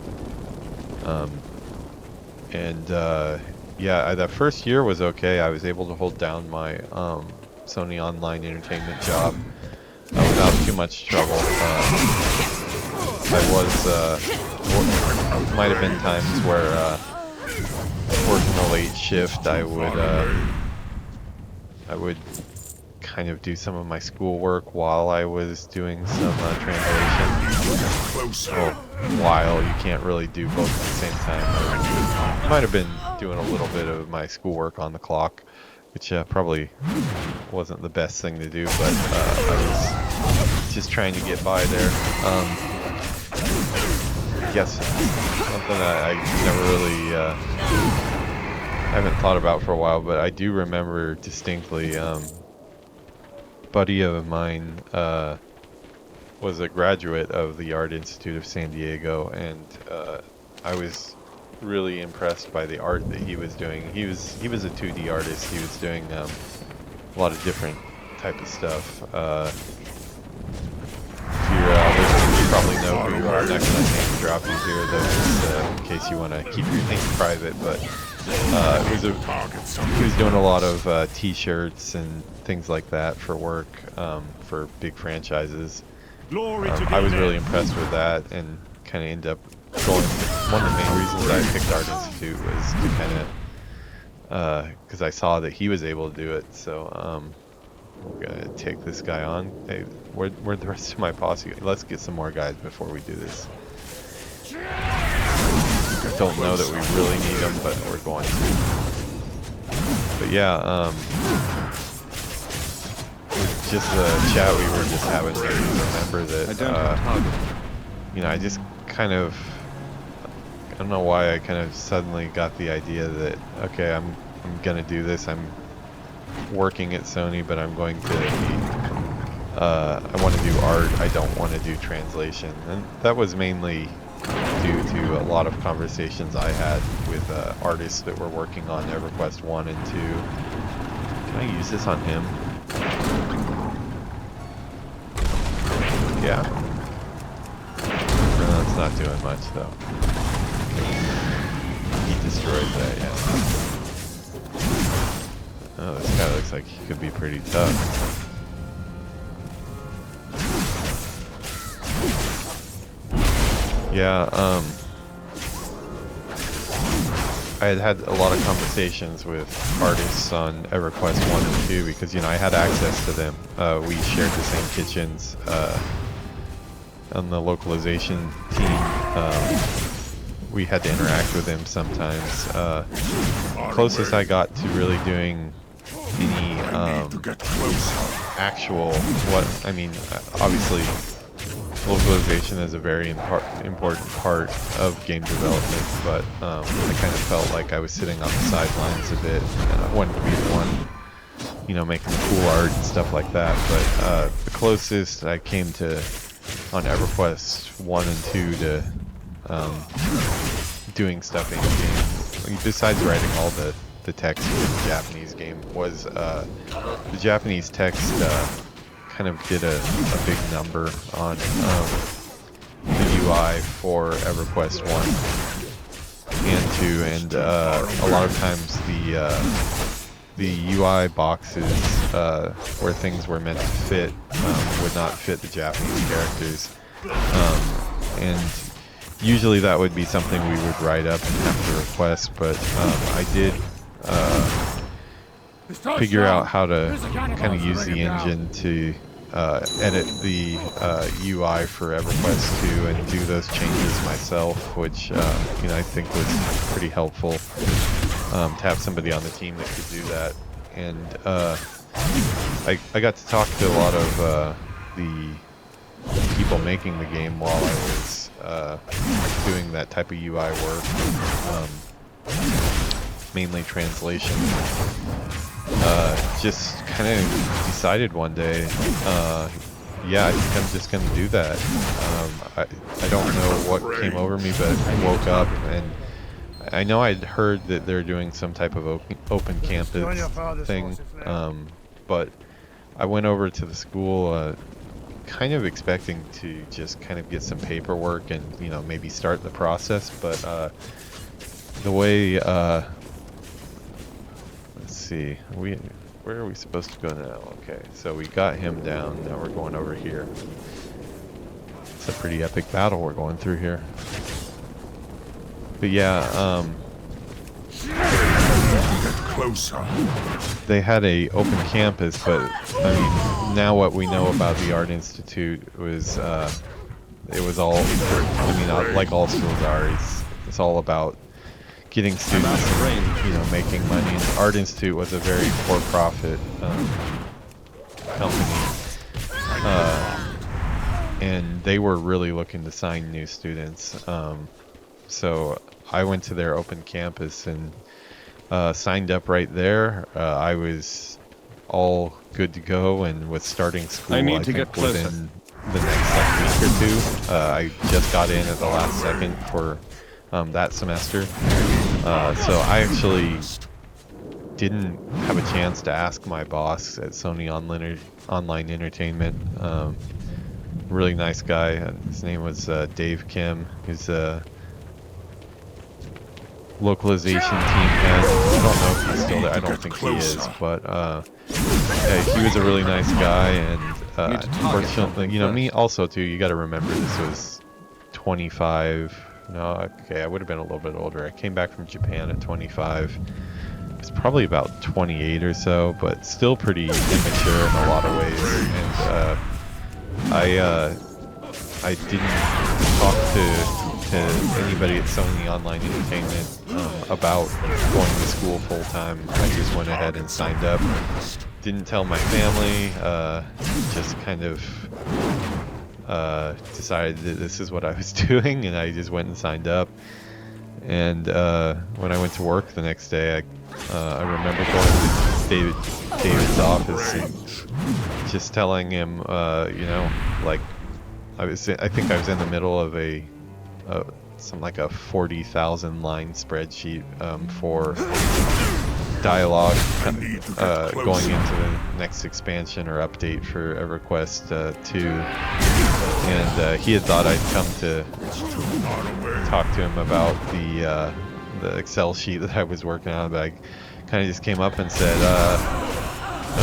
yeah, that first year was okay. I was able to hold down my Sony Online Entertainment job without too much trouble. I was, might have been times where working a late shift, I would kind of do some of my schoolwork while I was doing some translation. Well, while you can't really do both at the same time. I might have been doing a little bit of my schoolwork on the clock, which probably wasn't the best thing to do, but I was just trying to get by there. Yes, something that I never really haven't thought about for a while, but I do remember distinctly. Buddy of mine was a graduate of the Art Institute of San Diego, and I was really impressed by the art that he was doing. He was a 2D artist. He was doing a lot of different type of stuff. If you're listening, you probably know who you are. I'm not going to name drop you here, though, just in case you want to keep your name private. But he was doing a lot of T-shirts and things like that for work for big franchises. I was really impressed with that, and kind of ended up going. One of the main reasons I picked Art Institute was to kind of because I saw that he was able to do it. So we're gonna take this guy on. Hey, where'd the rest of my posse go? Let's get some more guys before we do this. I don't know that we really need them, but we're going to. But yeah, just the chat we were just having there, you remember that, you know, I just kind of, I don't know why I kind of suddenly got the idea that, okay, I'm gonna do this. I'm working at Sony, but I'm going to be, I want to do art. I don't want to do translation. And that was mainly due to a lot of conversations I had with artists that were working on EverQuest 1 and 2. Can I use this on him? Yeah. No, that's not doing much though. He destroyed that, yeah. Oh, this guy looks like he could be pretty tough. Yeah, I had a lot of conversations with artists on EverQuest 1 and 2 because, you know, I had access to them. We shared the same kitchens on the localization team. We had to interact with them sometimes. Closest I got to really doing any actual, obviously localization is a very important part of game development, but I kind of felt like I was sitting on the sidelines a bit, and I wanted to be the one, you know, making cool art and stuff like that. But the closest I came to on EverQuest 1 and 2 to doing stuff in game, besides writing all the text for the Japanese game, was the Japanese text kind of did a big number on the UI for EverQuest 1 and 2, and a lot of times the UI boxes where things were meant to fit would not fit the Japanese characters, and usually that would be something we would write up and have to request, but I did figure out how to kind of use the engine to edit the UI for EverQuest 2 and do those changes myself, which you know, I think was pretty helpful to have somebody on the team that could do that. And I got to talk to a lot of the people making the game while I was doing that type of UI work, mainly translation. Just kind of decided one day, yeah, I think I'm just going to do that. I don't know what came over me, but I woke up and I know I'd heard that they're doing some type of open campus thing, but I went over to the school kind of expecting to just kind of get some paperwork and, you know, maybe start the process, but the way see. Where are we supposed to go now? Okay, so we got him down. Now we're going over here. It's a pretty epic battle we're going through here. But yeah, Get closer. they had a open campus, but I mean, now what we know about the Art Institute was, it was all, I mean, like all schools are, it's all about getting students, and, you know, making money. And the Art Institute was a very for-profit company, and they were really looking to sign new students. So I went to their open campus and signed up right there. I was all good to go and was starting school. I need I to think get closer. within the next like week or two. I just got in at the last second for that semester. So I actually didn't have a chance to ask my boss at Sony Online Entertainment. Really nice guy. His name was Dave Kim. He's a localization team head. I don't know if he's still there. I don't think he is, but yeah, he was a really nice guy. And unfortunately, you know, me also too. You got to remember this was 25. No, okay, I would have been a little bit older. I came back from Japan at 25. It's probably about 28 or so, but still pretty immature in a lot of ways. And I didn't talk to anybody at Sony Online Entertainment about going to school full time. I just went ahead and signed up. Didn't tell my family. Just kind of decided that this is what I was doing, and I just went and signed up. And when I went to work the next day, I remember going to David's office and just telling him, you know, like I think I was in the middle of some like a 40,000 line spreadsheet for dialogue going into the next expansion or update for EverQuest 2, and he had thought I'd come to talk to him about the Excel sheet that I was working on, but I kind of just came up and said, I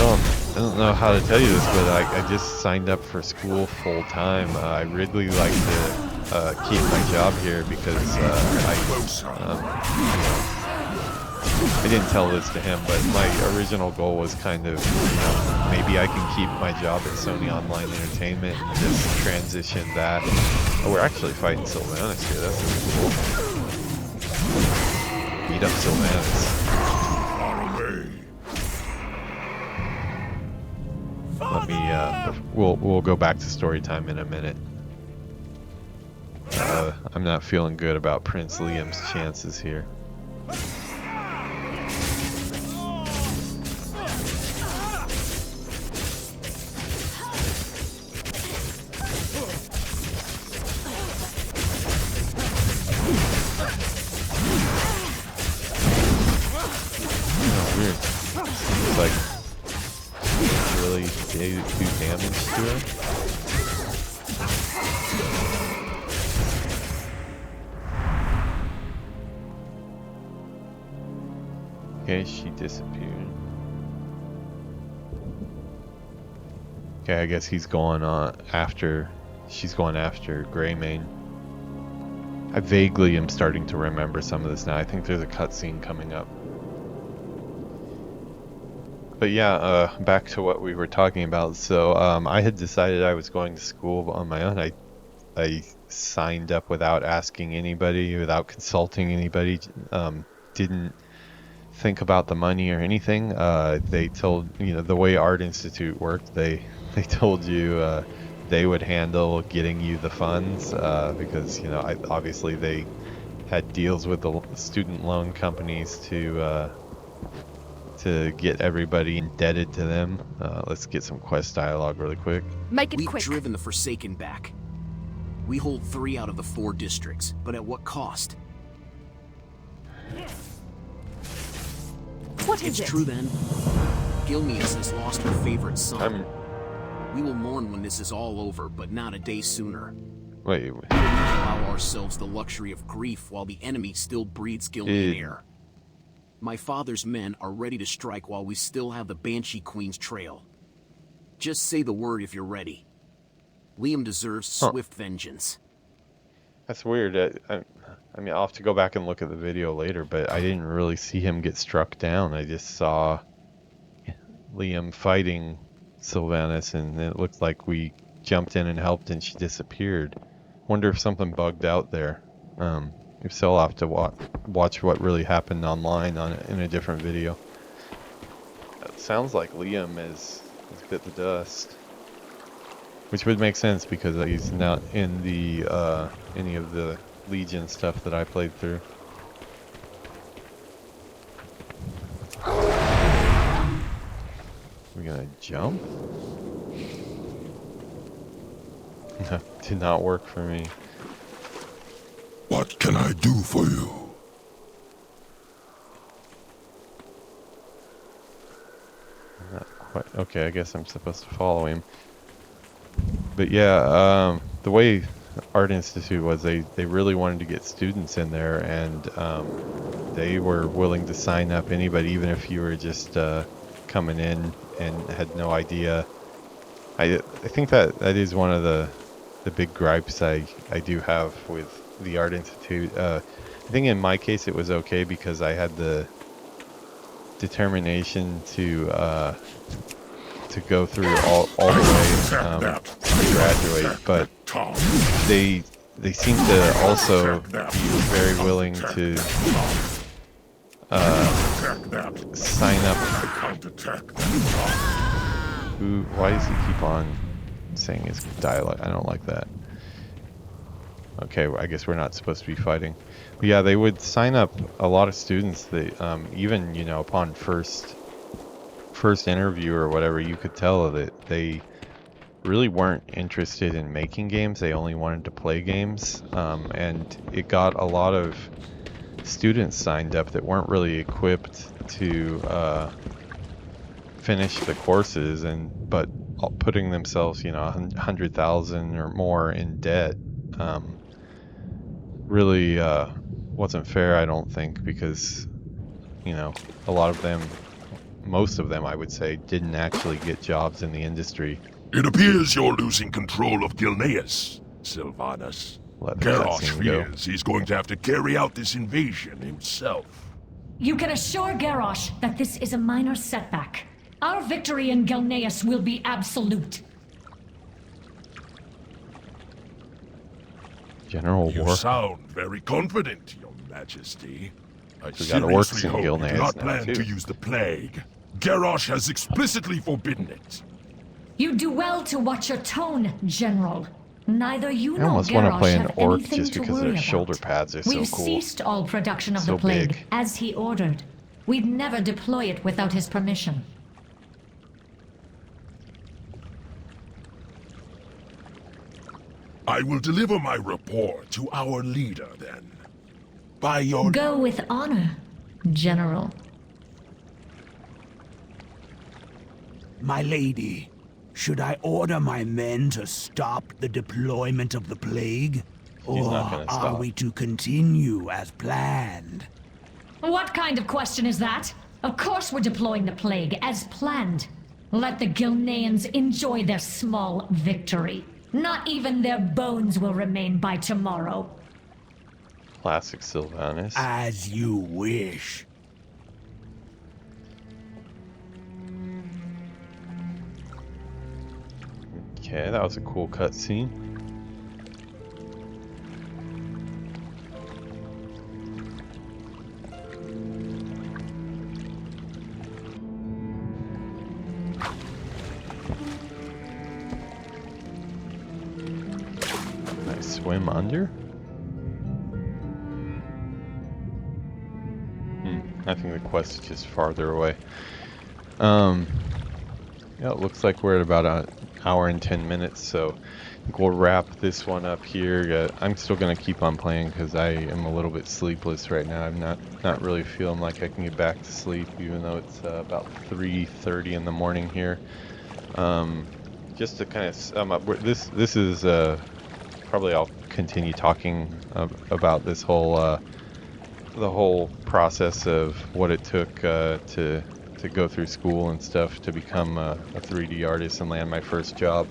don't know how to tell you this, but I just signed up for school full time. I really like to keep my job here because I didn't tell this to him, but my original goal was kind of, you know, maybe I can keep my job at Sony Online Entertainment and just transition that. Oh, we're actually fighting Sylvanas here. That's really cool. Beat up Sylvanas. Let me, we'll go back to story time in a minute. I'm not feeling good about Prince Liam's chances here. Weird. Seems like really do damage to it. Okay, she disappeared. Okay, I guess he's going on after. She's going after Greymane. I vaguely am starting to remember some of this now. I think there's a cutscene coming up. But yeah, back to what we were talking about. So I had decided I was going to school on my own. I signed up without asking anybody, without consulting anybody. Didn't think about the money or anything. They told, you know, the way Art Institute worked, they told you they would handle getting you the funds because, you know, obviously they had deals with the student loan companies to get everybody indebted to them. Let's get some quest dialogue really quick. Make it We've quick. driven the Forsaken back. We hold 3 out of the 4 districts, but at what cost? What is It's it? true then. Gilneas has lost her favorite son. We will mourn when this is all over, but not a day sooner. Wait. Allow ourselves the luxury of grief while the enemy still breathes Gilnean air. My father's men are ready to strike while we still have the Banshee Queen's trail. Just say the word if you're ready. Liam deserves swift vengeance. That's weird. I mean, I'll have to go back and look at the video later, but I didn't really see him get struck down. I just saw Liam fighting Sylvanas, and it looked like we jumped in and helped, and she disappeared. Wonder if something bugged out there. If so, I'll have to watch what really happened online in a different video. It sounds like Liam has bit the dust, which would make sense because he's not in the any of the Legion stuff that I played through. We're gonna jump? No, did not work for me. What can I do for you? Not quite. Okay, I guess I'm supposed to follow him. But yeah, the way Art Institute was, they really wanted to get students in there, and they were willing to sign up anybody, even if you were just coming in and had no idea. I think that is one of the big gripes I do have with the Art Institute. I think in my case it was okay because I had the determination to go through all the way to graduate, but they seem to also be very willing to sign up. Why does he keep on saying his dialect? I don't like that. Okay, I guess we're not supposed to be fighting. But yeah, they would sign up a lot of students that even, you know, upon first interview or whatever, you could tell that they really weren't interested in making games. They only wanted to play games, and it got a lot of students signed up that weren't really equipped to finish the courses, but putting themselves, you know, 100,000 or more in debt. Really wasn't fair, I don't think, because, you know, a lot of them, most of them, I would say, didn't actually get jobs in the industry. It appears you're losing control of Gilneas, Sylvanas. Garrosh fears he's going to have to carry out this invasion himself. You can assure Garrosh that this is a minor setback. Our victory in Gilneas will be absolute. General You War. sound very confident, Your Majesty. I gotta work seriously some hope you do Gilneas not now, plan too. to use the plague. Garrosh has explicitly forbidden it. You do well to watch your tone, General. Neither you I nor almost want to Garrosh play an have orc anything just to because worry their shoulder about. pads are so We've cool. ceased all production of So the plague, big. as he ordered. We'd never deploy it without his permission. I will deliver my report to our leader, then. By your... Go with honor, General. My lady, should I order my men to stop the deployment of the plague? He's Or not gonna are stop. we to continue as planned? What kind of question is that? Of course we're deploying the plague, as planned. Let the Gilneans enjoy their small victory. Not even their bones will remain by tomorrow. Classic Sylvanas. As you wish. Okay, that was a cool cutscene. Can I swim under? I think the quest is just farther away. Yeah, it looks like we're at about an hour and 10 minutes, so I think we'll wrap this one up here. I'm still going to keep on playing because I am a little bit sleepless right now. I'm not really feeling like I can get back to sleep, even though it's about 3:30 in the morning here. Just to kind of sum up, this is probably I'll continue talking about this whole the whole process of what it took to go through school and stuff to become a 3D artist and land my first job.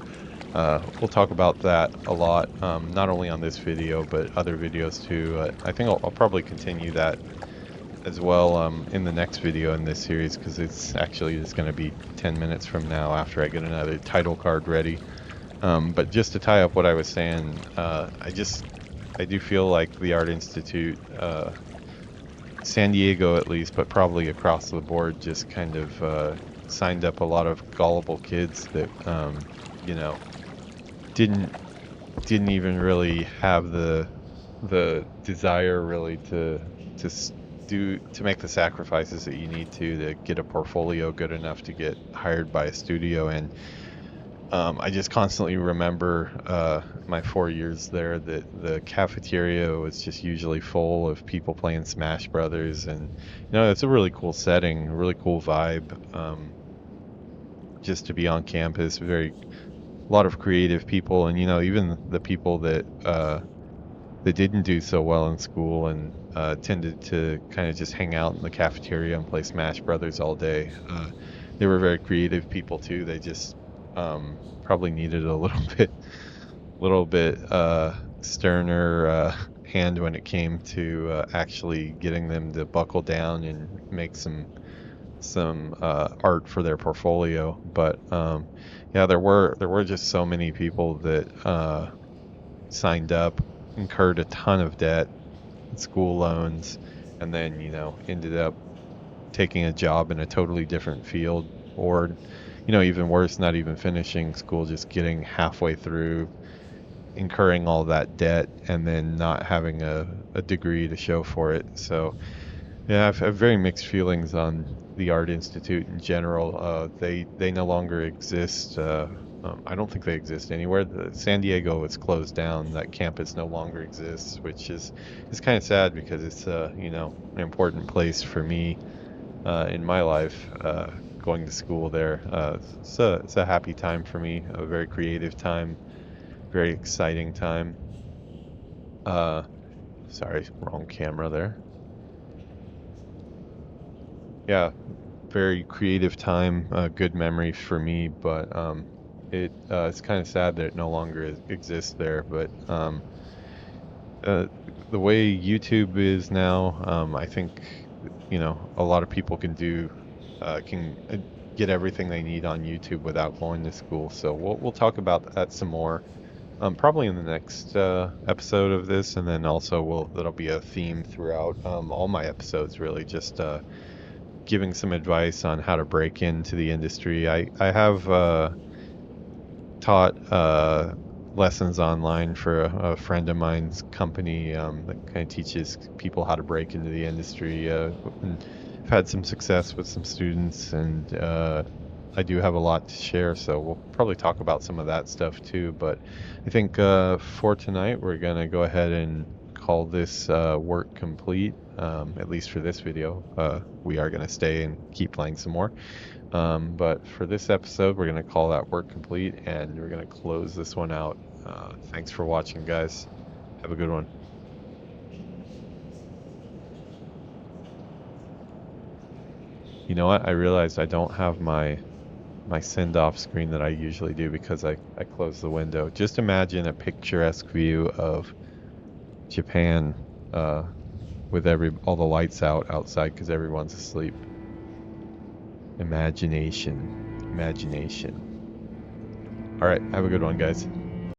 We'll talk about that a lot, not only on this video, but other videos too. I think I'll probably continue that as well in the next video in this series, because it's actually just going to be 10 minutes from now after I get another title card ready. But just to tie up what I was saying, I do feel like the Art Institute, San Diego at least, but probably across the board, just kind of signed up a lot of gullible kids that, you know, didn't even really have the desire really to make the sacrifices that you need to get a portfolio good enough to get hired by a studio. And I just constantly remember my 4 years there that the cafeteria was just usually full of people playing Smash Brothers, and you know, it's a really cool setting, a really cool vibe, just to be on campus. A lot of creative people, and you know, even the people that didn't do so well in school and tended to kind of just hang out in the cafeteria and play Smash Brothers all day. They were very creative people too. They just probably needed a little bit sterner hand when it came to actually getting them to buckle down and make some art for their portfolio. But yeah, there were just so many people that signed up, incurred a ton of debt, school loans, and then, you know, ended up taking a job in a totally different field, or, you know, even worse, not even finishing school, just getting halfway through, incurring all that debt, and then not having a degree to show for it. So yeah, I have very mixed feelings on the Art Institute in general. They no longer exist. I don't think they exist anywhere. San Diego is closed down. That campus no longer exists, which is kind of sad, because it's you know, an important place for me in my life, going to school there. It's a happy time for me, a very creative time, very exciting time. Sorry, wrong camera there. Yeah, very creative time, good memory for me, but it's kind of sad that it no longer exists there. But the way YouTube is now, I think, you know, a lot of people can get everything they need on YouTube without going to school. So we'll talk about that some more, probably in the next episode of this, and then also that'll be a theme throughout all my episodes, really, just giving some advice on how to break into the industry. I have taught lessons online for a friend of mine's company that kind of teaches people how to break into the industry. And I've had some success with some students, and I do have a lot to share, so we'll probably talk about some of that stuff too. But I think for tonight, we're going to go ahead and call this work complete, at least for this video. We are going to stay and keep playing some more. But for this episode, we're going to call that work complete, and we're going to close this one out. Thanks for watching, guys. Have a good one. You know what? I realized I don't have my send-off screen that I usually do, because I closed the window. Just imagine a picturesque view of Japan with all the lights outside because everyone's asleep. Imagination. All right, have a good one, guys.